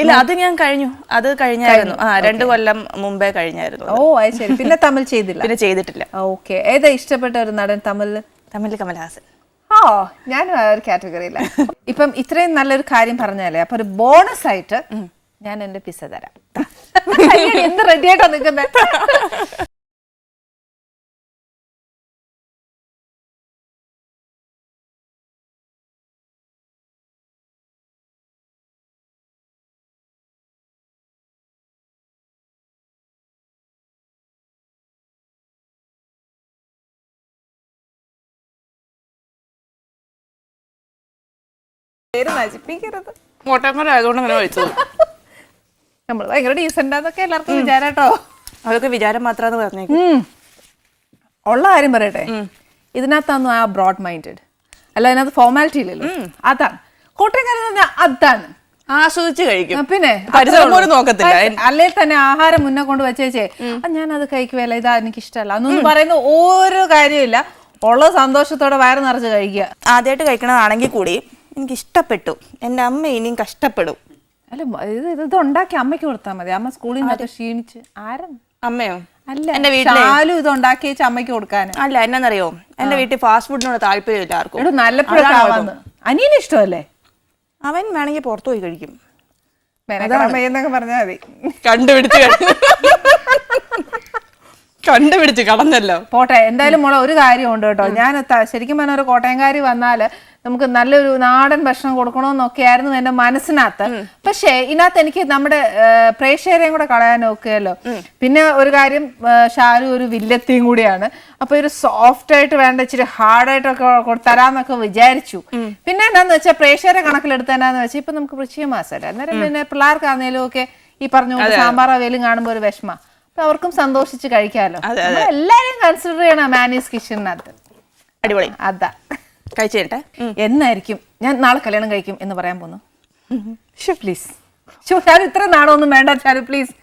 ഇല്ല, അത് ഞാൻ കഴിഞ്ഞു. അത് കഴിഞ്ഞായിരുന്നു. 2 കൊല്ലം മുമ്പേ കഴിഞ്ഞായിരുന്നു. ഓ അത് ശരി. പിന്നെ തമിഴ് ചെയ്തില്ല? പിന്നെ ചെയ്തിട്ടില്ല. ഓക്കെ. ഏതാ ഇഷ്ടപ്പെട്ട ഒരു നടൻ തമിഴില്? തമിഴിൽ കമൽഹാസൻ. ഓ ഞാനും ആ ഒരു കാറ്റഗറിയില്ല. ഇപ്പം ഇത്രയും നല്ലൊരു കാര്യം പറഞ്ഞാലേ, അപ്പൊ ഒരു ബോണസ് ആയിട്ട് ഞാൻ എന്റെ പിസ്സ തരാം. എന്ത് റെഡി ആയിട്ടാ നിൽക്കുന്നത്? ആയതുകൊണ്ട് അങ്ങനെ വിളിച്ചത്. നമ്മള് ഭയങ്കര ഡീസന്റാന്നൊക്കെ എല്ലാവർക്കും വിചാരട്ടോ. അതൊക്കെ വിചാരം മാത്രമാണെന്ന് പറഞ്ഞു. ഉള്ള കാര്യം പറയട്ടെ, ഇതിനകത്താന്നു ആ ബ്രോഡ് മൈൻഡഡ് അല്ല, അതിനകത്ത് ഫോർമാലിറ്റി ഇല്ലല്ലോ. അതാണ് കോട്ടയംകാരൻ പറഞ്ഞാൽ, അതാണ് ആസ്വദിച്ച് കഴിക്കും. പിന്നെ നോക്കത്തില്ല. അല്ലെ തന്നെ ആഹാരം മുന്നേ കൊണ്ട് വെച്ചേച്ചേ ഞാൻ അത് കഴിക്കുവല്ല, ഇതാ എനിക്ക് ഇഷ്ടമല്ല എന്നൊന്നും പറയുന്ന ഓരോ കാര്യമില്ല. ഉള്ള സന്തോഷത്തോടെ വയറ് നിറച്ച് കഴിക്കുക. ആദ്യമായിട്ട് കഴിക്കണതാണെങ്കിൽ കൂടി എനിക്ക് ഇഷ്ടപ്പെട്ടു, എന്റെ അമ്മ ഇനിയും കഷ്ടപ്പെടും. അല്ല ഇത് ഉണ്ടാക്കി അമ്മയ്ക്ക് കൊടുത്താൽ മതി. അമ്മ സ്കൂളിൽ നിന്നൊക്കെ ക്ഷീണിച്ച്. ആരും അമ്മയോ? അല്ല, എന്റെ വീട്ടിലും ഇത് ഉണ്ടാക്കി വെച്ച് അമ്മയ്ക്ക് കൊടുക്കാൻ. അല്ല, എന്നാന്നറിയോ, എന്റെ വീട്ടിൽ ഫാസ്റ്റ് ഫുഡിനോട് താല്പര്യമില്ല ആർക്കും. നല്ലപ്പോഴാണ് അനിയന് ഇഷ്ടമല്ലേ? അവൻ വേണമെങ്കിൽ പുറത്തു പോയി കഴിക്കും. എന്നൊക്കെ പറഞ്ഞാൽ മതി. കണ്ടുപിടിച്ച് കളഞ്ഞല്ലോ. പോട്ടെ. എന്തായാലും മോളെ ഒരു കാര്യമുണ്ട് കേട്ടോ. ഞാൻ ശരിക്കും പറഞ്ഞ ഒരു കോട്ടയംകാരി വന്നാല് നമുക്ക് നല്ലൊരു നാടൻ ഭക്ഷണം കൊടുക്കണമെന്നൊക്കെ ആയിരുന്നു എന്റെ മനസ്സിനകത്ത്. പക്ഷേ ഇതിനകത്ത് എനിക്ക് നമ്മുടെ പ്രേക്ഷകരെയും കൂടെ കളയാൻ നോക്കുകയല്ലോ. പിന്നെ ഒരു കാര്യം, ഷാരു ഒരു വില്ലത്തിയും കൂടിയാണ്. അപ്പൊ ഒരു സോഫ്റ്റ് ആയിട്ട് വേണ്ട, ഇച്ചിരി ഹാർഡായിട്ടൊക്കെ തരാന്നൊക്കെ വിചാരിച്ചു. പിന്നെ എന്താന്ന് വെച്ചാൽ പ്രേക്ഷകരെ കണക്കിലെടുത്താന്ന് വെച്ചാൽ ഇപ്പൊ നമുക്ക് വൃശ്ചിക മാസമല്ല, അന്നേരം പിന്നെ പിള്ളേർക്കാന്നേലും ഒക്കെ ഈ പറഞ്ഞ സാമ്പാർ അവേലും കാണുമ്പോൾ ഒരു വിഷമ. അപ്പൊ അവർക്കും സന്തോഷിച്ച് കഴിക്കാമല്ലോ. എല്ലാരും കൺസിഡർ ചെയ്യണം മാനീസ് കിച്ചണിനകത്ത്. അടിപൊളി. അതാ കഴിച്ചേട്ടെ. എന്നായിരിക്കും ഞാൻ നാളെ കല്യാണം കഴിക്കും എന്ന് പറയാൻ പോന്നു? പ്ലീസ്. ഞാൻ ഇത്ര നാണൊന്നും വേണ്ട ചാരു പ്ലീസ്.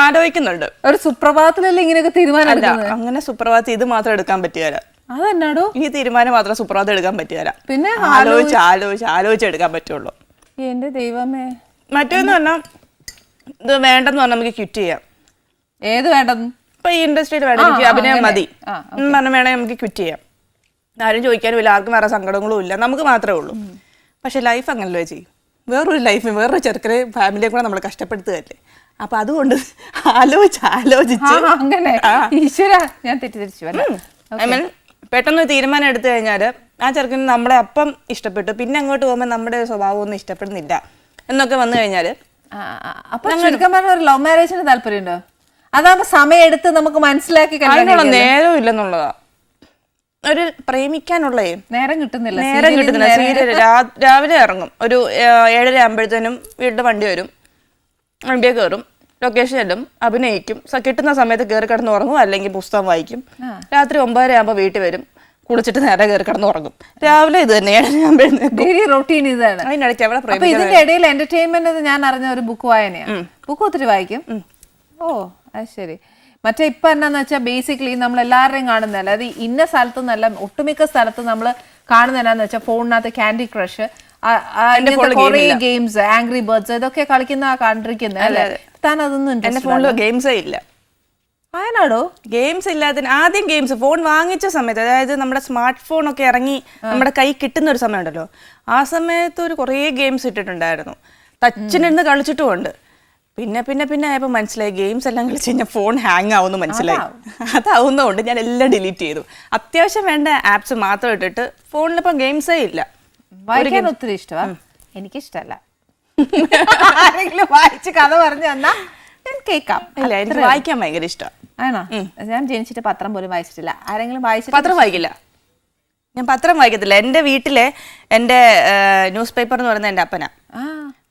ആലോചിക്കുന്നുണ്ട്. ഒരു സുപ്രഭാതത്തിലല്ലേ ഇങ്ങനെയൊക്കെ തീരുമാനം എടുക്കുന്നത്? അങ്ങനെ സുപ്രഭാതം ഇത് മാത്രം എടുക്കാൻ പറ്റിയല്ല. അതെന്നാടോ ഈ തീരുമാനം മാത്രം സുപ്രഭാതം എടുക്കാൻ പറ്റിയല്ല. പിന്നെ ആലോചിച്ച് എടുക്കാൻ പറ്റുള്ളൂ. എന്റെ ദൈവമേ. മറ്റേന്ന് പറഞ്ഞാൽ ഇത് വേണ്ടെന്ന് പറഞ്ഞാൽ നമുക്ക് ക്വിറ്റ് ചെയ്യാം. ഏത് വേണ്ടെന്ന്? ഇപ്പൊ ഈ ഇൻഡസ്ട്രിയിൽ വേണം, എനിക്ക് അഭിനയം മതി പറഞ്ഞാൽ വേണമെങ്കിൽ നമുക്ക് ക്വിറ്റ് ചെയ്യാം. ആരും ചോദിക്കാനും ഇല്ല, ആർക്കും വേറെ സങ്കടങ്ങളും ഇല്ല, നമുക്ക് മാത്രമേ ഉള്ളൂ. പക്ഷെ ലൈഫ് അങ്ങനല്ലേ ചെയ്യും. വേറൊരു ലൈഫ്, വേറൊരു ചെറുക്കനെ ഫാമിലിയെ കൂടെ നമ്മൾ കഷ്ടപ്പെടുത്തുകയല്ലേ. അപ്പൊ അതുകൊണ്ട് ആലോചിച്ച് അങ്ങനെ ഈശ്വര ഞാൻ തെറ്റിദ്ധരിച്ചു. ഐ മീൻ പെട്ടെന്ന് തീരുമാനം എടുത്തു കഴിഞ്ഞാൽ ആ ചെറുക്കന് നമ്മളെ അപ്പം ഇഷ്ടപ്പെട്ടു, പിന്നെ അങ്ങോട്ട് പോകുമ്പോൾ നമ്മുടെ സ്വഭാവം ഒന്നും ഇഷ്ടപ്പെടുന്നില്ല എന്നൊക്കെ വന്നു കഴിഞ്ഞാല് അപ്പൊ ചുരുക്കം പറഞ്ഞ ഒരു ലവ് മാരേജിന് താല്പര്യമുണ്ടോ? അതാകുമ്പോ സമയം എടുത്ത് നമുക്ക് മനസ്സിലാക്കി അതിനുള്ള നേരം ഇല്ലെന്നുള്ളതാ. ഒരു പ്രേമിക്കാനുള്ള നേരം കിട്ടുന്നില്ല. സീരിയൽ രാവിലെ ഇറങ്ങും, ഒരു 7:30 ആകുമ്പോഴത്തേനും വീട്ടിൽ വണ്ടി വരും, വണ്ടിയെ കയറും, ലൊക്കേഷൻ ചെല്ലും, അഭിനയിക്കും, കിട്ടുന്ന സമയത്ത് കയറി കിടന്ന് ഉറങ്ങും, അല്ലെങ്കിൽ പുസ്തകം വായിക്കും. രാത്രി 9:30 ആകുമ്പോൾ വീട്ടിൽ വരും, കുളിച്ചിട്ട് നേരെ കയറി കിടന്ന് ഉറങ്ങും. രാവിലെ ഇത് തന്നെ 7:30 ആകുമ്പോഴത്തേക്കും റൊട്ടീൻ ഇതാണ്. അതിനിടയ്ക്ക് അവിടെ അപ്പൊ ഇതിന്റെ ഇടയിൽ എന്റർടൈൻമെന്റ് ഞാൻ അറിഞ്ഞ ഒരു ബുക്ക് വായനയാണ്. ബുക്ക് ഒത്തിരി വായിക്കും. ഓ അത് ശരി. മറ്റേ ഇപ്പൊ എന്നാന്ന് വെച്ചാൽ ബേസിക്കലി നമ്മൾ എല്ലാവരുടെയും കാണുന്നതല്ല, അത് ഇന്ന സ്ഥലത്തുനിന്നല്ല, ഒട്ടുമിക്ക സ്ഥലത്തും നമ്മൾ കാണുന്ന എന്നാന്ന് വെച്ചാൽ ഫോണിനകത്ത് ക്യാൻഡി ക്രഷ്, കുറെ ഗെയിംസ്, ആംഗ്രി ബേർഡ്സ്, ഇതൊക്കെ കളിക്കുന്ന കണ്ടിരിക്കുന്നത് അല്ലേ? താൻ അതൊന്നും എന്റെ ഫോണിൽ ഗെയിംസേ ഇല്ല. ആനാടോ ഗെയിംസ് ഇല്ലാതെ ആദ്യം ഗെയിംസ് ഫോൺ വാങ്ങിച്ച സമയത്ത്, അതായത് നമ്മുടെ സ്മാർട്ട് ഫോൺ ഒക്കെ ഇറങ്ങി നമ്മുടെ കൈ കിട്ടുന്ന ഒരു സമയം ഉണ്ടല്ലോ, ആ സമയത്ത് ഒരു കുറേ ഗെയിംസ് ഇട്ടിട്ടുണ്ടായിരുന്നു, ടച്ചിനിരുന്ന് കളിച്ചിട്ടുമുണ്ട്. പിന്നെ പിന്നെ പിന്നെ ആയപ്പോൾ മനസ്സിലായി ഗെയിംസ് എല്ലാം കളിച്ച് കഴിഞ്ഞാൽ ഫോൺ ഹാങ് ആവുമെന്ന് മനസ്സിലായി. അതാവുന്നതുകൊണ്ട് ഞാൻ എല്ലാം ഡിലീറ്റ് ചെയ്തു. അത്യാവശ്യം വേണ്ട ആപ്സ് മാത്രം ഇട്ടിട്ട് ഫോണിലിപ്പം ഗെയിംസേ ഇല്ല. വായിക്കാൻ ഒത്തിരി ഇഷ്ടമാണ്, എനിക്കിഷ്ടമല്ല. ആരെങ്കിലും വായിച്ച് കഥ പറഞ്ഞു തന്നാ ഞാൻ കേൾക്കാം. അല്ല, എനിക്ക് വായിക്കാൻ ഭയങ്കര ഇഷ്ടമാണ്. ആണോ? ഞാൻ ജനിച്ചിട്ട് പത്രം പോലും വായിച്ചിട്ടില്ല. ആരെങ്കിലും വായിച്ചിട്ട്? പത്രം വായിക്കില്ല, ഞാൻ പത്രം വായിക്കത്തില്ല. എൻ്റെ വീട്ടിലെ എൻ്റെ ന്യൂസ് പേപ്പർ എന്ന് പറയുന്നത് എൻ്റെ അപ്പനാ.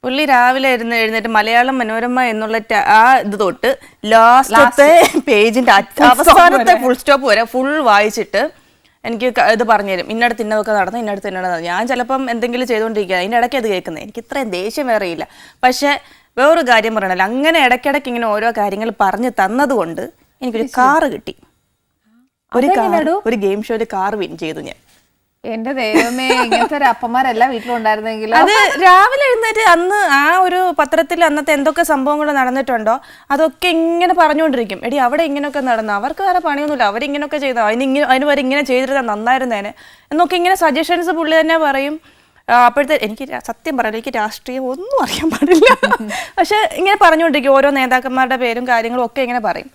പുള്ളി രാവിലെ എഴുന്നേറ്റ് മലയാളം മനോരമ എന്നുള്ള ആ ഇത് തൊട്ട് ലാസ്റ്റത്തെ പേജിന്റെ അവസാനത്തെ ഫുൾ സ്റ്റോപ്പ് വരെ ഫുൾ വായിച്ചിട്ട് എനിക്ക് ഇത് പറഞ്ഞു തരും. ഇന്നടത്ത് ഇന്നതൊക്കെ നടന്നു, ഇന്നടത്ത് ഇന്നടത്ത്. ഞാൻ ചിലപ്പം എന്തെങ്കിലും ചെയ്തുകൊണ്ടിരിക്കുക, അതിൻ്റെ ഇടയ്ക്ക് അത് കേൾക്കുന്നത്. എനിക്ക് ഇത്രയും ദേഷ്യം വേറെ ഇല്ല. പക്ഷെ വേറൊരു കാര്യം പറയണല്ലോ, അങ്ങനെ ഇടയ്ക്കിടയ്ക്ക് ഇങ്ങനെ ഓരോ കാര്യങ്ങൾ പറഞ്ഞു തന്നതുകൊണ്ട് എനിക്കൊരു കാറ് കിട്ടി. ഒരു ഗെയിം ഷോയിൽ കാർ വിൻ ചെയ്തു ഞാൻ. എന്റെ ദൈവമേ, ഇങ്ങനത്തെ ഒരു അപ്പന്മാരെല്ലാം വീട്ടിലും ഉണ്ടായിരുന്നെങ്കിൽ. അത് രാവിലെ എഴുന്നേറ്റ് അന്ന് ആ ഒരു പത്രത്തിൽ അന്നത്തെ എന്തൊക്കെ സംഭവങ്ങൾ നടന്നിട്ടുണ്ടോ അതൊക്കെ ഇങ്ങനെ പറഞ്ഞുകൊണ്ടിരിക്കും. എടി അവിടെ ഇങ്ങനെയൊക്കെ നടന്നു, അവർക്ക് വേറെ പണിയൊന്നുമില്ല, അവരിങ്ങനെയൊക്കെ ചെയ്തോ, അതിന് വരെ ഇങ്ങനെ ചെയ്തിരുന്നാൽ നന്നായിരുന്നേനെ എന്നൊക്കെ ഇങ്ങനെ സജഷൻസ് പുള്ളി തന്നെ പറയും. അപ്പോഴത്തെ എനിക്ക് സത്യം പറയാം, എനിക്ക് രാഷ്ട്രീയം ഒന്നും അറിയാൻ പാടില്ല, പക്ഷെ ഇങ്ങനെ പറഞ്ഞുകൊണ്ടിരിക്കും. ഓരോ നേതാക്കന്മാരുടെ പേരും കാര്യങ്ങളും ഒക്കെ ഇങ്ങനെ പറയും.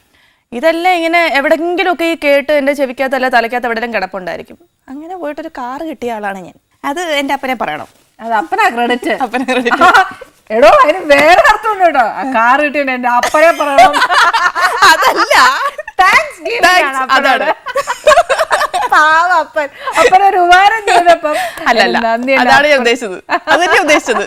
ഇതെല്ലാം ഇങ്ങനെ എവിടെയെങ്കിലും ഒക്കെ ഈ കേട്ട് എൻ്റെ ചെവിക്കകത്തല്ല തലയ്ക്കകത്ത് എവിടെയെങ്കിലും കിടപ്പുണ്ടായിരിക്കും. അങ്ങനെ പോയിട്ടൊരു കാറ് കിട്ടിയ ആളാണ് ഞാൻ. അത് എൻ്റെ അപ്പനെ പറയണം. അത് അപ്പനാ ക്രെഡിറ്റ്. അപ്പനെ ക്രെഡിറ്റ്. എടോ, അതിന് വേറെ അർത്ഥമുണ്ട് കേട്ടോ. കാറ് കിട്ടിയ എന്റെ അപ്പനെ പറയണം. അതല്ല, അതാണ് അപ്പൻ അപ്പനൊരു ഉപകാരം ചെയ്തപ്പം. അല്ലല്ല, അതാണ് ഞാൻ ഉദ്ദേശിച്ചത്, അതന്നെ ഉദ്ദേശിച്ചത്.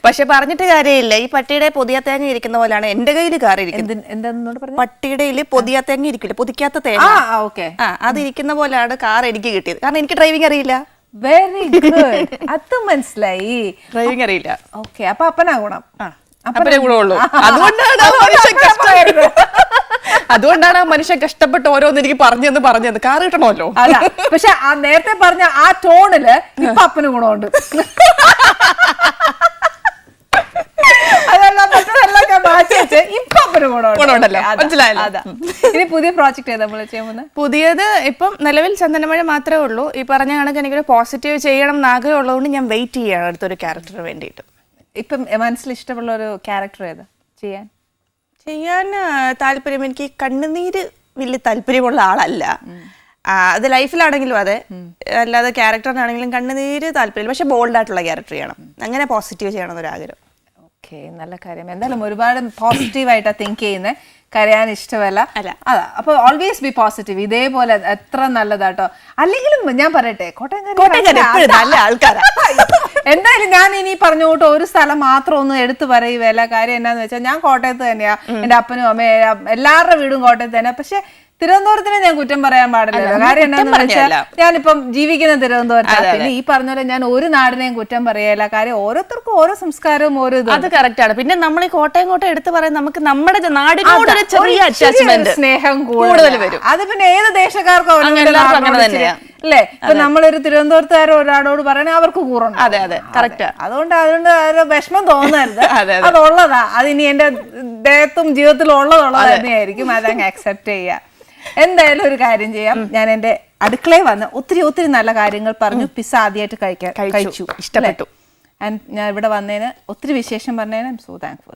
പക്ഷെ പറഞ്ഞിട്ട് കാര്യമില്ല, ഈ പട്ടിയുടെ പൊതിയ തേങ്ങ ഇരിക്കുന്ന പോലെയാണ് എന്റെ കയ്യിൽ കാർ ഇരിക്കുന്നത്. പട്ടിയുടെ പൊതിയ തേങ്ങ ഇരിക്കില്ല, പൊതിക്കാത്ത തേങ്ങ, അതിരിക്കുന്ന പോലെയാണ് കാർ എനിക്ക് കിട്ടിയത്. കാരണം എനിക്ക് ഡ്രൈവിംഗ് അറിയില്ല. വെരി ഗുഡ്, അത് മനസ്സിലായി. ഡ്രൈവിംഗ് അറിയില്ല. ഓക്കെ, അപ്പൊ അപ്പനാ ഗുണം. അപ്പനെ ഗുണമുള്ളൂ. അതുകൊണ്ടാണ് ആ മനുഷ്യൻ കഷ്ടപ്പെട്ട് ഓരോന്ന് എനിക്ക് പറഞ്ഞത് കാർ കിട്ടണമല്ലോ. അല്ല, പക്ഷെ ആ നേരത്തെ പറഞ്ഞ ആ ടോണില് ഇപ്പൊ അപ്പന് ഗുണമുണ്ട്. ഇനി പുതിയ പ്രോജക്റ്റ് ഏതാ നമ്മൾ ചെയ്യാൻ പോകുന്നത്? പുതിയത് ഇപ്പം നിലവിൽ ചന്ദനമഴ മാത്രമേ ഉള്ളൂ. ഈ പറഞ്ഞ കണക്ക് എനിക്കൊരു പോസിറ്റീവ് ചെയ്യണം എന്ന് ആഗ്രഹമുള്ളതുകൊണ്ട് ഞാൻ വെയിറ്റ് ചെയ്യാണ് അടുത്തൊരു ക്യാരക്ടറിന് വേണ്ടിയിട്ട്. ഇപ്പം മനസ്സിൽ ഇഷ്ടമുള്ള ഒരു ക്യാരക്ടർ ഏതാ ചെയ്യാൻ താല്പര്യം? എനിക്ക് കണ്ണുനീര് വലിയ താല്പര്യമുള്ള ആളല്ല. അത് ലൈഫിലാണെങ്കിലും അതെ, അല്ലാതെ ക്യാരക്ടറിനാണെങ്കിലും കണ്ണുനീര് താല്പര്യമില്ല. പക്ഷെ ബോൾഡ് ആയിട്ടുള്ള ക്യാരക്ടർ ചെയ്യണം, അങ്ങനെ പോസിറ്റീവ് ചെയ്യണം എന്നൊരാഗ്രഹം. ഓക്കെ, നല്ല കാര്യം. എന്തായാലും ഒരുപാട് പോസിറ്റീവായിട്ടാണ് തിങ്ക് ചെയ്യുന്നത്. കരയാൻ ഇഷ്ടമല്ല. അതാ, അപ്പൊ ഓൾവേസ് ബി പോസിറ്റീവ്. ഇതേപോലെ എത്ര നല്ലതാട്ടോ. അല്ലെങ്കിലും ഞാൻ പറയട്ടെ, നല്ല ആൾക്കാരാ. എന്തായാലും ഞാൻ ഇനി പറഞ്ഞോട്ട് ഒരു സ്ഥലം മാത്രം ഒന്നും എടുത്തു പറയുകയല്ല. കാര്യം എന്നാന്ന് വെച്ചാൽ ഞാൻ കോട്ടയത്ത് തന്നെയാ, എന്റെ അപ്പനും അമ്മയും എല്ലാവരുടെ വീടും കോട്ടയത്ത് തന്നെ. പക്ഷെ തിരുവനന്തപുരത്തിനെ ഞാൻ കുറ്റം പറയാൻ പാടില്ല. കാര്യം എന്താണെന്ന് വെച്ചാൽ ഞാനിപ്പം ജീവിക്കുന്ന തിരുവനന്തപുരത്താണ്. പിന്നെ ഈ പറഞ്ഞ പോലെ ഞാൻ ഒരു നാടിനെയും കുറ്റം പറയല. കാര്യം ഓരോരുത്തർക്കും ഓരോ സംസ്കാരവും ഓരോ ഇത്. അത് കറക്റ്റ് ആണ്. പിന്നെ നമ്മൾ ഈ കോട്ടയം എടുത്ത് പറയാൻ നമുക്ക് നമ്മുടെ നാടിനോട് ഒരു ചെറിയ അറ്റാച്ച്മെന്റ്, സ്നേഹം കൂടുതൽ വരും. അത് പിന്നെ ഏത് ദേശക്കാർക്കും അല്ലേ? ഇപ്പൊ നമ്മളൊരു തിരുവനന്തപുരത്തുകാരോ ഒരാളോട് പറയണേ അവർക്ക് കൂറുണ്ട്. അതെ അതെ കറക്റ്റ്. അതുകൊണ്ട് വിഷമം തോന്നരുത്. അതുള്ളതാ. അതിനി എന്റെ ദേഹത്തും ജീവിതത്തിലും ഉള്ളത് തന്നെയായിരിക്കും. അതങ്ങ് അക്സെപ്റ്റ് ചെയ്യാം. എന്തായാലും ഒരു കാര്യം ചെയ്യാം, ഞാൻ എന്റെ അടുക്കളയിൽ വന്ന് ഒത്തിരി നല്ല കാര്യങ്ങൾ പറഞ്ഞു. പിസ്സ ആദ്യമായിട്ട് കഴിച്ചു, ഇഷ്ടപ്പെട്ടു. ഞാൻ ഇവിടെ വന്നതിന് ഒത്തിരി വിശേഷം പറഞ്ഞതിന് ഐ എം സോ താങ്ക്ഫുൾ.